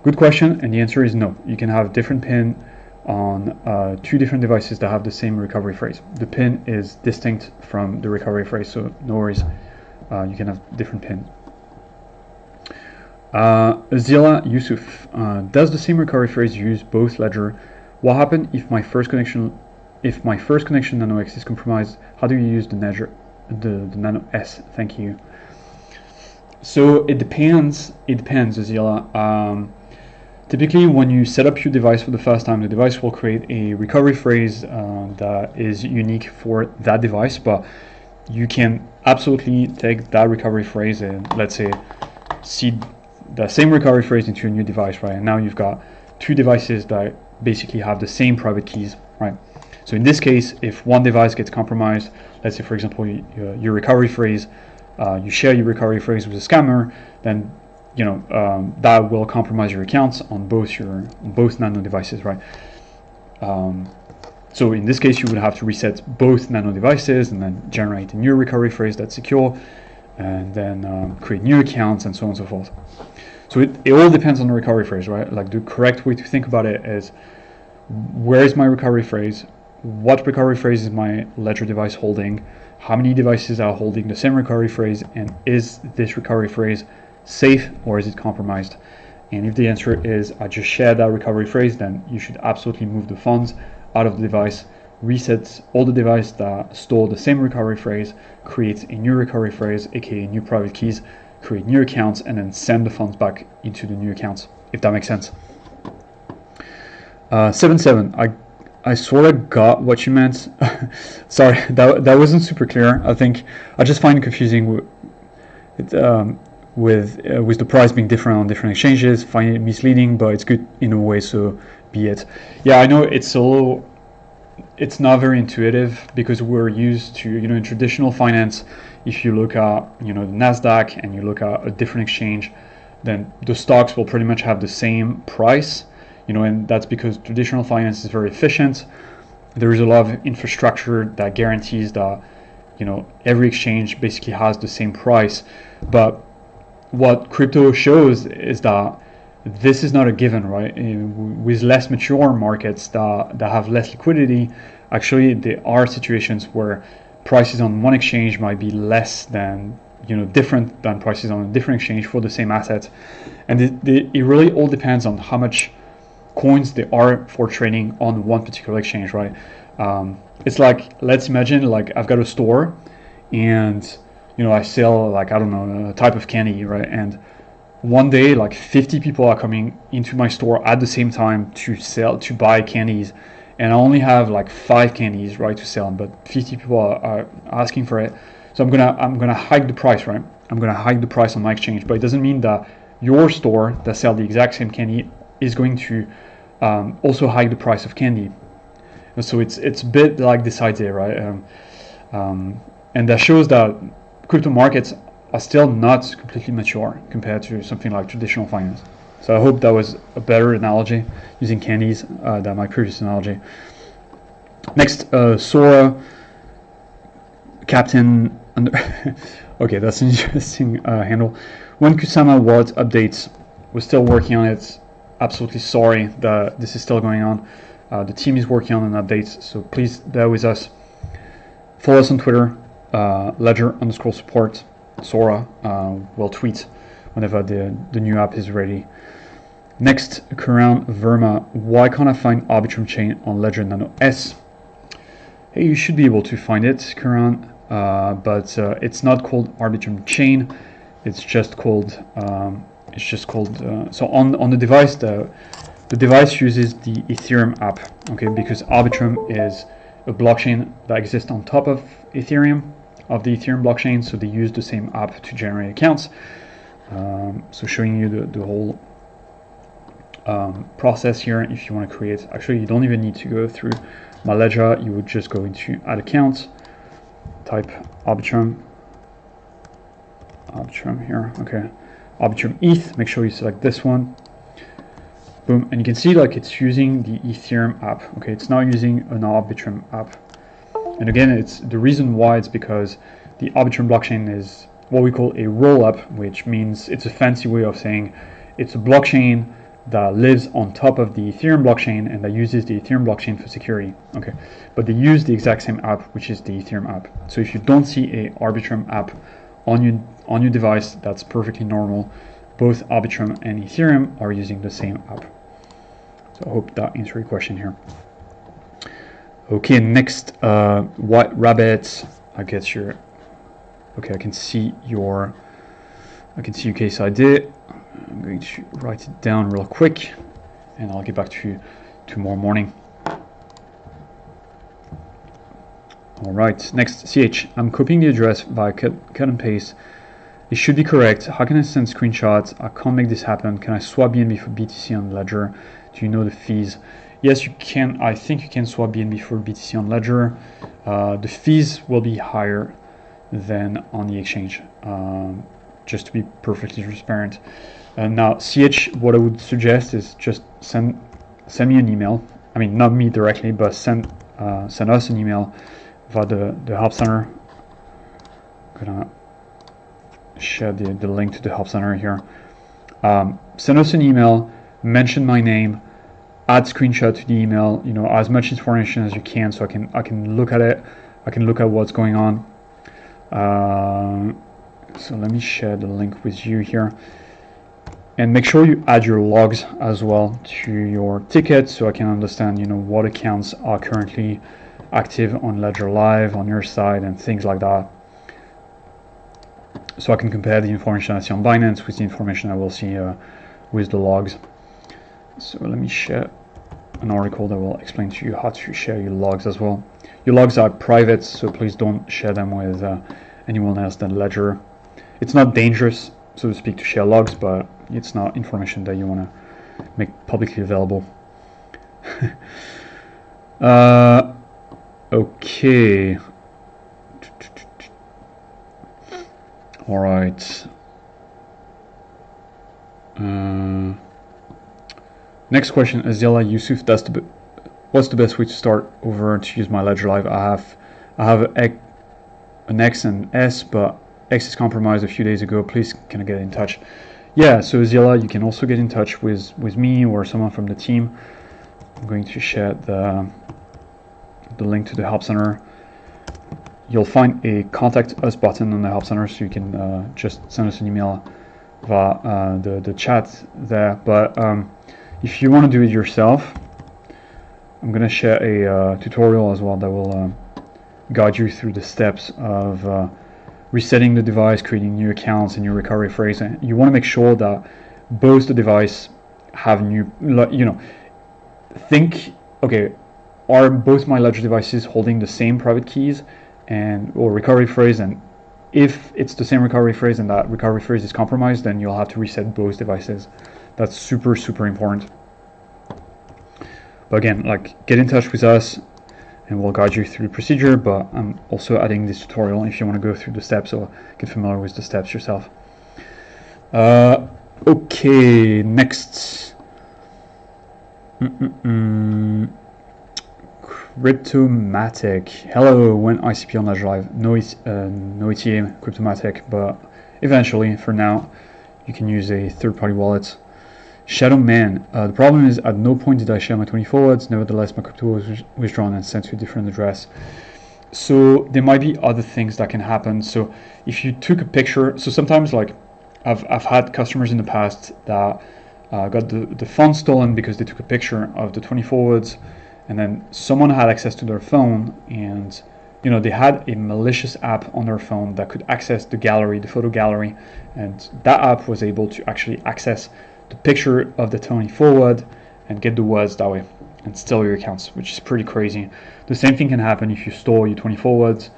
Good question, and the answer is no. You can have different PIN on two different devices that have the same recovery phrase. The PIN is distinct from the recovery phrase, so no worries. You can have different PIN. Azila Yusuf, does the same recovery phrase use both Ledger? What happens if my first connection Nano X is compromised? How do you use the Nano S? Thank you. So it depends, Azila. Typically, when you set up your device for the first time, the device will create a recovery phrase that is unique for that device, but you can absolutely take that recovery phrase and, let's say, seed the same recovery phrase into a new device, right? And now you've got two devices that basically have the same private keys, right? So in this case, if one device gets compromised, let's say, for example, your recovery phrase, you share your recovery phrase with a scammer, then that will compromise your accounts on both Nano devices, right? So in this case, you would have to reset both Nano devices and then generate a new recovery phrase that's secure, and then create new accounts and so on and so forth. So it all depends on the recovery phrase, right? Like the correct way to think about it is, where is my recovery phrase? What recovery phrase is my Ledger device holding? How many devices are holding the same recovery phrase? And is this recovery phrase safe or is it compromised? And if the answer is I just share that recovery phrase, then you should absolutely move the funds out of the device, reset all the devices that store the same recovery phrase, create a new recovery phrase, aka new private keys, create new accounts, and then send the funds back into the new accounts, if that makes sense. 77, I sort of got what you meant. Sorry, that wasn't super clear. I think I just find it confusing with the price being different on different exchanges. Find it misleading, but it's good in a way, so be it. Yeah, I know it's not very intuitive because we're used to, in traditional finance, if you look at the NASDAQ and you look at a different exchange, then the stocks will pretty much have the same price. and that's because traditional finance is very efficient. There is a lot of infrastructure that guarantees that every exchange basically has the same price. But what crypto shows is that this is not a given, right? With less mature markets that have less liquidity, actually there are situations where prices on one exchange might be less than, different than prices on a different exchange for the same asset. And it really all depends on how much coins there are for trading on one particular exchange, right? It's like, let's imagine like I've got a store and I sell like, I don't know, a type of candy, right? And one day like 50 people are coming into my store at the same time to buy candies, and I only have like 5 candies, right, to sell, but 50 people are asking for it. So I'm gonna hike the price, right? I'm gonna hike the price on my exchange, but it doesn't mean that your store that sells the exact same candy is going to also hike the price of candy. And so it's a bit like this idea, right? And that shows that crypto markets are still not completely mature compared to something like traditional finance. So I hope that was a better analogy using candies than my previous analogy. Next, Sora, Captain under. Okay, that's an interesting handle. When Kusama Wallet updates, we're still working on it. Absolutely sorry that this is still going on. The team is working on an update, so please bear with us. Follow us on Twitter, ledger_support. Sora will tweet whenever the new app is ready. Next, Karan Verma, why can't I find Arbitrum chain on Ledger Nano S? Hey, you should be able to find it, Karan, but it's not called Arbitrum chain. It's just called so on the device, the device uses the Ethereum app, okay, because Arbitrum is a blockchain that exists on top of Ethereum, of the Ethereum blockchain, so they use the same app to generate accounts. So showing you the whole process here. If you want to create, actually you don't even need to go through my ledger, you would just go into add account, type Arbitrum here, okay, Arbitrum ETH, make sure you select this one, boom, and you can see like it's using the Ethereum app, okay, it's not using an Arbitrum app. And again, it's the reason why it's because the Arbitrum blockchain is what we call a roll-up, which means it's a fancy way of saying it's a blockchain that lives on top of the Ethereum blockchain and that uses the Ethereum blockchain for security. Okay, but they use the exact same app, which is the Ethereum app. So if you don't see a Arbitrum app on your device, that's perfectly normal. Both Arbitrum and Ethereum are using the same app. So I hope that answers your question here. Okay, next, White Rabbit, I get your, okay, I can see your case ID. I'm going to write it down real quick and I'll get back to you tomorrow morning. All right, next, CH, I'm copying the address via cut and paste. It should be correct. How can I send screenshots? I can't make this happen. Can I swap BNB for BTC on Ledger? Do you know the fees? Yes, you can. I think you can swap BNB for BTC on Ledger. The fees will be higher than on the exchange, just to be perfectly transparent. Now, CH, what I would suggest is just send me an email. I mean, not me directly, but send us an email via the help center. I'm gonna share the link to the help center here. Send us an email, mention my name, add screenshot to the email, as much information as you can, so I can look at it. I can look at what's going on. So let me share the link with you here, and make sure you add your logs as well to your ticket, so I can understand what accounts are currently active on Ledger Live on your side and things like that, so I can compare the information I see on Binance with the information I will see with the logs. So let me share an article that will explain to you how to share your logs as well. Your logs are private, so please don't share them with anyone else than Ledger. It's not dangerous, so to speak, to share logs, but it's not information that you want to make publicly available. Okay. All right. Next question, Azila Yusuf. What's the best way to start over to use my Ledger Live? I have an X and S, but X is compromised a few days ago. Please can I get in touch? Yeah, so Zila, you can also get in touch with me or someone from the team. I'm going to share the link to the help center. You'll find a contact us button on the help center, so you can just send us an email via the chat there. But if you want to do it yourself, I'm going to share a tutorial as well that will guide you through the steps of resetting the device, creating new accounts and new recovery phrase. And you want to make sure that both the device have new, think, okay, are both my Ledger devices holding the same private keys or recovery phrase? And if it's the same recovery phrase and that recovery phrase is compromised, then you'll have to reset both devices. That's super, super important. But again, get in touch with us and we'll guide you through the procedure, but I'm also adding this tutorial if you want to go through the steps or get familiar with the steps yourself. Okay, next. Cryptomatic. Hello, when ICP on Ledger Live. No ETA, Cryptomatic, but eventually, for now, you can use a third-party wallet. Shadow Man. The problem is at no point did I share my 20 forwards. Nevertheless, my crypto was withdrawn and sent to a different address. So there might be other things that can happen. So if you took a picture, so sometimes I've had customers in the past that got the funds stolen because they took a picture of the 20 forwards, and then someone had access to their phone, and they had a malicious app on their phone that could access the gallery, the photo gallery, and that app was able to actually access the picture of the 20 forward and get the words that way and steal your accounts, which is pretty crazy. The same thing can happen if you store your 20 forwards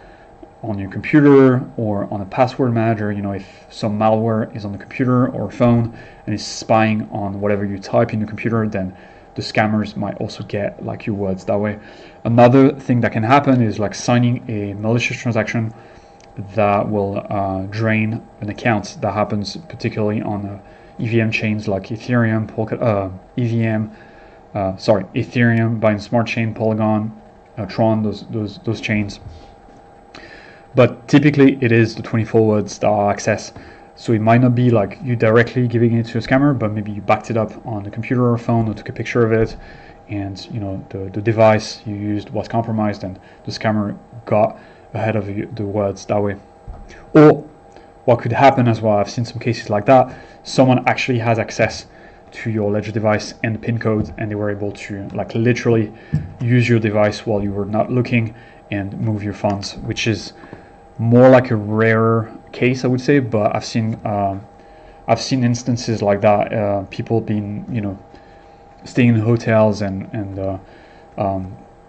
on your computer or on a password manager. If some malware is on the computer or phone and is spying on whatever you type in the computer, then the scammers might also get your words that way. Another thing that can happen is signing a malicious transaction that will drain an account. That happens particularly on EVM chains like Ethereum, Ethereum, Binance Smart Chain, Polygon, Tron, those chains. But typically it is the 20 forwards that are accessed. So it might not be you directly giving it to a scammer, but maybe you backed it up on the computer or phone or took a picture of it, and the device you used was compromised and the scammer got ahead of the words that way. Or what could happen as well, I've seen some cases like that, someone actually has access to your Ledger device and the PIN code, and they were able to literally use your device while you were not looking and move your funds, which is more like a rare case, I would say. But I've seen instances like that, people being staying in hotels and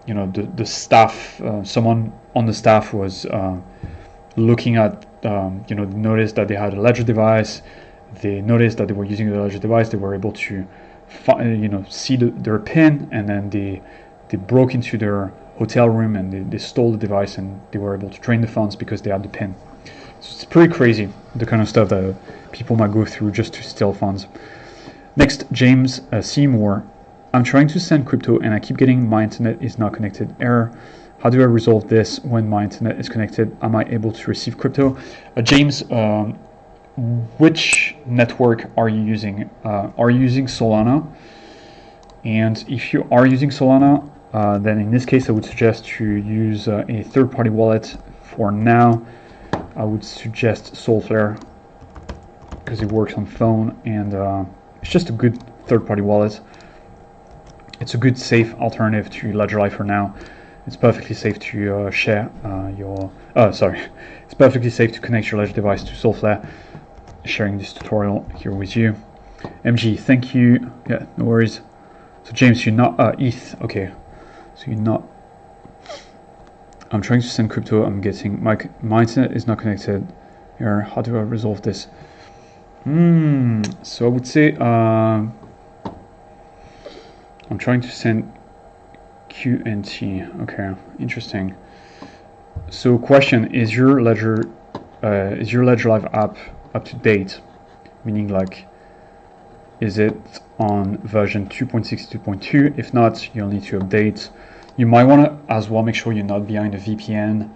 the staff, someone on the staff was looking at noticed that they had a Ledger device. They noticed that they were using the Ledger device. They were able to see their PIN, and then they broke into their hotel room and they stole the device, and they were able to drain the funds because they had the PIN. So it's pretty crazy, the kind of stuff that people might go through just to steal funds. Next, James Seymour. I'm trying to send crypto and I keep getting my internet is not connected error. How do I resolve this when my internet is connected? Am I able to receive crypto? James, which network are you using? Are you using Solana? And if you are using Solana, then in this case I would suggest to use a third-party wallet. For now, I would suggest Solflare because it works on phone, and it's just a good third-party wallet. It's a good safe alternative to Ledger Live for now. It's perfectly safe to share it's perfectly safe to connect your Ledger device to Solflare. Sharing this tutorial here with you. MG, thank you. Yeah, no worries. So James, you're not ETH. Okay, so you're not. I'm trying to send crypto. I'm getting my internet is not connected. Here, how do I resolve this? So I would say I'm trying to send QNT. Okay, interesting. So question: Is your Ledger Live app up to date? Meaning is it on version 2.62.2? If not, you'll need to update. You might want to as well make sure you're not behind a VPN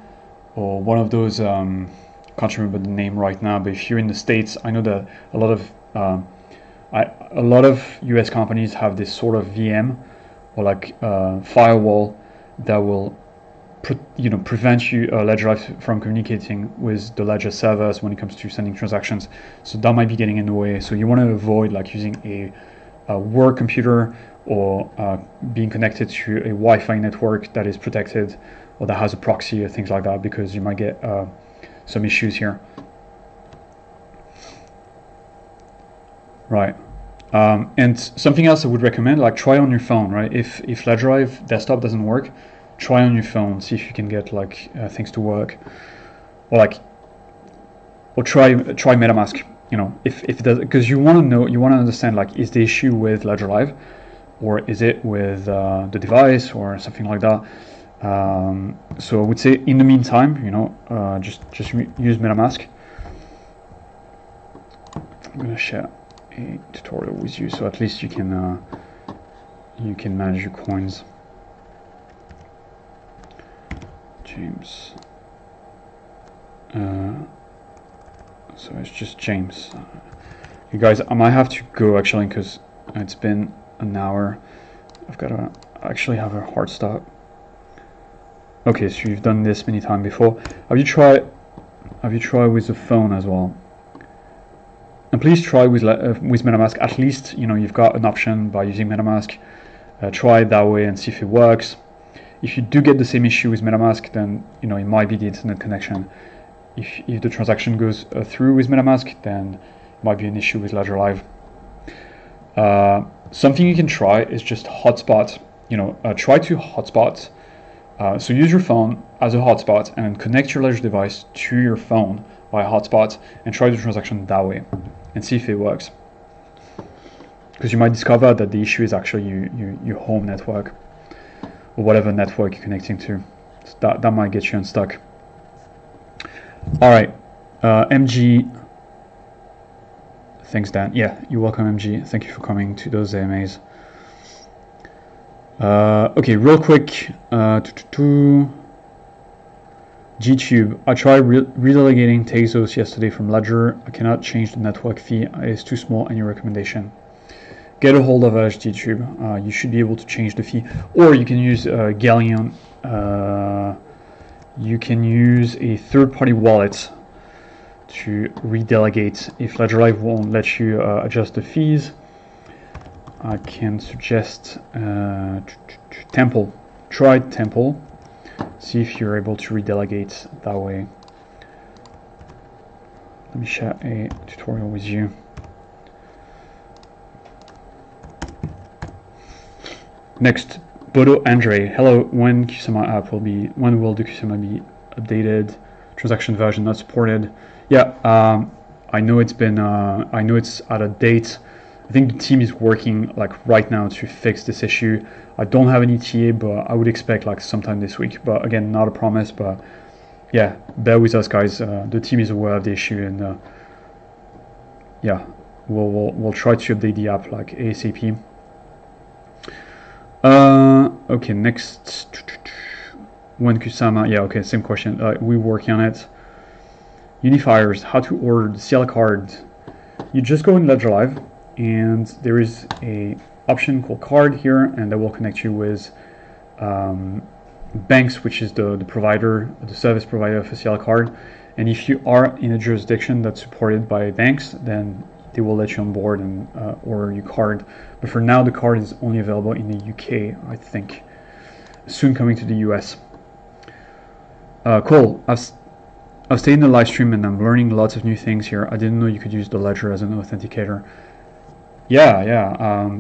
or one of those, can't remember the name right now, but if you're in the States, I know that a lot of US companies have this sort of VM or like firewall that will prevent you Ledger from communicating with the Ledger servers when it comes to sending transactions. So that might be getting in the way. So you want to avoid like using a work computer or being connected to a Wi-Fi network that is protected or that has a proxy or things like that, because you might get some issues here. Right. And something else I would recommend, like try on your phone, right? If Ledger Live desktop doesn't work, try on your phone, see if you can get like things to work, or try MetaMask. If it does, because you want to understand, like, is the issue with Ledger Live, or is it with the device or something like that. So I would say in the meantime, just use MetaMask. I'm gonna share a tutorial with you, so at least you can manage your coins. James. So it's just James. You guys, I might have to go actually because it's been an hour. I've got to actually have a hard stop. Okay, so you've done this many times before. Have you tried with the phone as well? And please try with MetaMask. At least you've got an option by using MetaMask. Try it that way and see if it works. If you do get the same issue with MetaMask, then it might be the internet connection. If the transaction goes through with MetaMask, then it might be an issue with Ledger Live. Something you can try is just hotspot. Try to hotspot. So use your phone as a hotspot and then connect your Ledger device to your phone by hotspot and try the transaction that way and see if it works. Because you might discover that the issue is actually your home network or whatever network you're connecting to. So that might get you unstuck. All right, MG. Thanks, Dan. Yeah, you're welcome, MG. Thank you for coming to those AMAs. Okay, real quick. GTube. I tried redelegating Tezos yesterday from Ledger. I cannot change the network fee. It's too small. Any recommendation? Get a hold of GTube. You should be able to change the fee, or you can use Galleon. You can use a third-party wallet to redelegate. If Ledger Live won't let you adjust the fees, I can suggest Temple. Try Temple. See if you're able to redelegate that way. Let me share a tutorial with you. Next, Bodo Andre. Hello. When will the Kusama be updated? Transaction version not supported. Yeah, I know it's been. I know it's out of date. I think the team is working right now to fix this issue. I don't have any TA, but I would expect sometime this week. But again, not a promise. But yeah, bear with us, guys. The team is aware of the issue, and yeah, we'll try to update the app ASAP. Okay, next. When Kusama? Yeah, okay, same question. We're working on it. Unifiers. How to order the CL card? You just go in Ledger Live, and there is a option called card here, and that will connect you with banks, which is the provider, the service provider for CL card. And if you are in a jurisdiction that's supported by banks, then they will let you on board and order your card. But for now, the card is only available in the UK, I think. Soon coming to the US. Cool. I've stayed in the live stream and I'm learning lots of new things here. I didn't know you could use the Ledger as an authenticator. Yeah.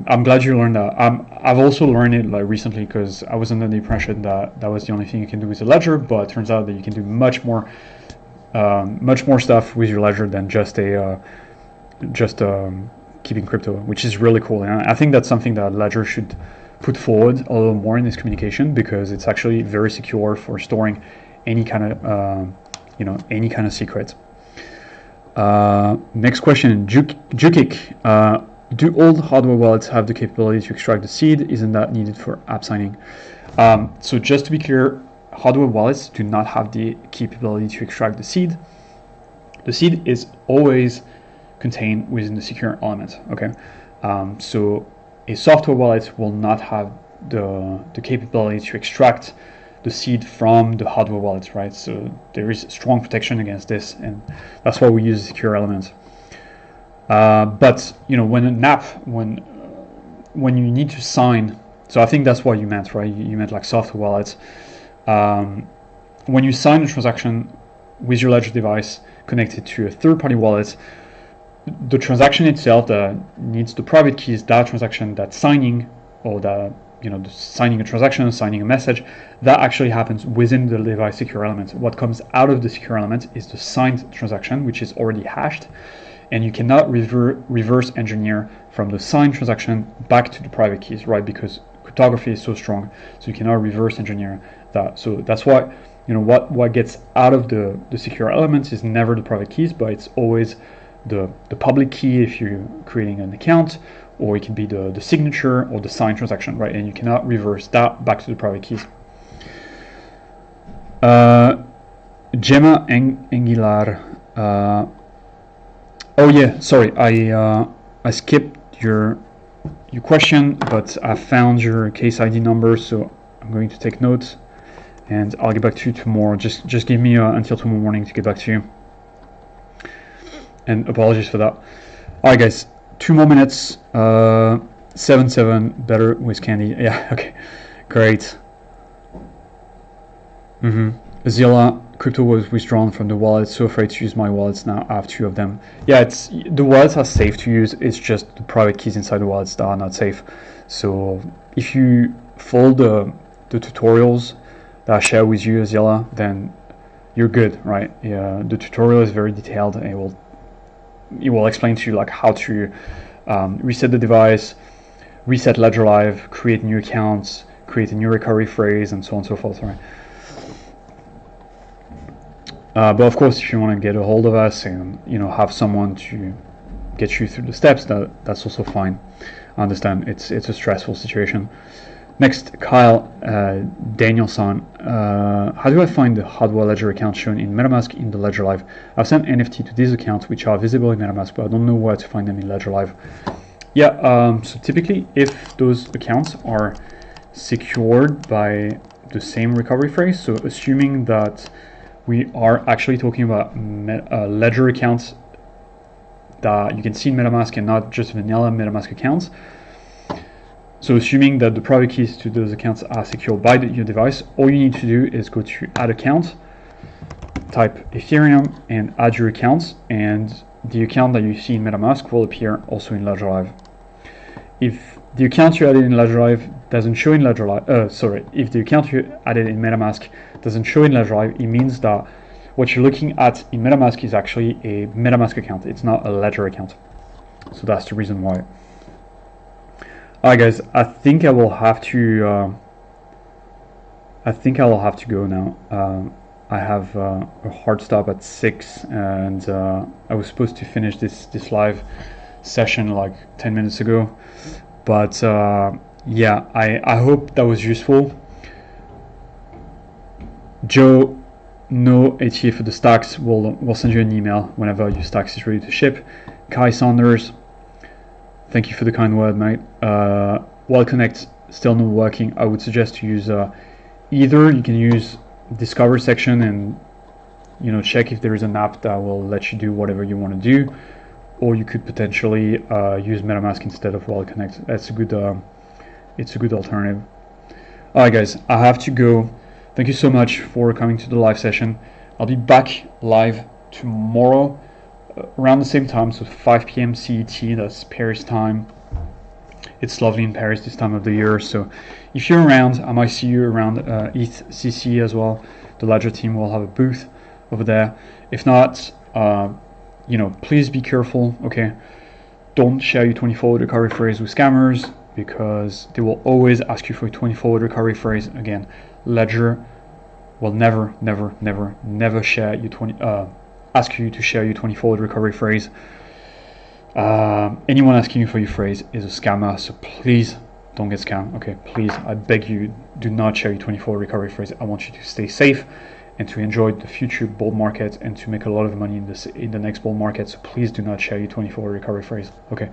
I'm glad you learned that. I've also learned it recently because I was under the impression that that was the only thing you can do with the Ledger, but it turns out that you can do much more stuff with your Ledger than just keeping crypto, which is really cool. And I think that's something that Ledger should put forward a little more in its communication, because it's actually very secure for storing any kind of secret. Next question, Jukik. Do all hardware wallets have the capability to extract the seed? Isn't that needed for app signing? So just to be clear, hardware wallets do not have the capability to extract the seed. The seed is always contained within the secure element. Okay, so a software wallet will not have the capability to extract the seed from the hardware wallet, right? So there is strong protection against this, and that's why we use a secure element. But when an app, when you need to sign, so I think that's what you meant, right? You meant like software wallets. When you sign a transaction with your Ledger device connected to a third-party wallet, the transaction itself that needs the private keys, that transaction, that signing, or the signing a transaction, signing a message, that actually happens within the device secure element. What comes out of the secure element is the signed transaction, which is already hashed, and you cannot reverse engineer from the signed transaction back to the private keys, right? Because cryptography is so strong, so you cannot reverse engineer that. So that's why what gets out of the secure element is never the private keys, but it's always the public key if you're creating an account, or it can be the signature or the signed transaction, right? And you cannot reverse that back to the private keys. Gemma Engilar. Oh yeah, sorry, I skipped your question, but I found your case ID number, so I'm going to take notes, and I'll get back to you tomorrow. Just give me until tomorrow morning to get back to you. And apologies for that. All right, guys, 2 more minutes. 7-7 better with candy. Yeah, okay, great. Zilla, crypto was withdrawn from the wallet. So afraid to use my wallets now. I have 2 of them. Yeah, the wallets are safe to use. It's just the private keys inside the wallets that are not safe. So if you follow the tutorials that I share with you, Zilla, then you're good, right? Yeah, the tutorial is very detailed, and it will explain to you like how to reset the device, reset Ledger Live, create new accounts, create a new recovery phrase, and so on and so forth, right? But of course, if you want to get a hold of us and have someone to get you through the steps, that's also fine. I understand it's a stressful situation. Next, Kyle Danielson. How do I find the hardware Ledger account shown in MetaMask in the Ledger Live? I've sent NFT to these accounts, which are visible in MetaMask, but I don't know where to find them in Ledger Live. Yeah, so typically, if those accounts are secured by the same recovery phrase, so assuming that we are actually talking about Ledger accounts that you can see in MetaMask and not just vanilla MetaMask accounts. So assuming that the private keys to those accounts are secured by your device, all you need to do is go to add account, type Ethereum, and add your accounts, and the account that you see in MetaMask will appear also in Ledger Live. If the account you added in Ledger Live doesn't show in Ledger Live, if the account you added in MetaMask doesn't show in Ledger Live, it means that what you're looking at in MetaMask is actually a MetaMask account. It's not a Ledger account. So that's the reason why. Alright guys, I think I will have to go now. I have a hard stop at 6, and I was supposed to finish this live session like 10 minutes ago, but yeah, I hope that was useful. Joe, no ATA for the stacks. We'll send you an email whenever your stacks is ready to ship. Kai Saunders, thank you for the kind word, mate. While Connect still not working, I would suggest to use either you can use Discover section and check if there is an app that will let you do whatever you want to do, or you could potentially use MetaMask instead of Wallet Connect. That's a good it's a good alternative. Alright guys, I have to go. Thank you so much for coming to the live session. I'll be back live tomorrow around the same time, so 5 p.m. CET, that's Paris time. It's lovely in Paris this time of the year, so if you're around, I might see you around ETHCC as well. The Ledger team will have a booth over there. If not, please be careful, okay? Don't share your 20-forward recovery phrase with scammers, because they will always ask you for a 20-forward recovery phrase. Again, Ledger will never share your ask you to share your 20-forward recovery phrase. Anyone asking you for your phrase is a scammer, so please don't get scammed. Okay, please, I beg you, do not share your 24 recovery phrase. I want you to stay safe and to enjoy the future bull market and to make a lot of money in the next bull market. So please do not share your 24 recovery phrase. Okay.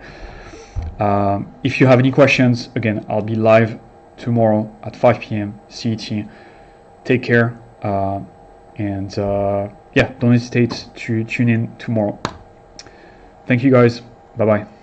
If you have any questions, again, I'll be live tomorrow at 5 p.m. CET. Take care, and yeah, don't hesitate to tune in tomorrow. Thank you guys. Bye bye.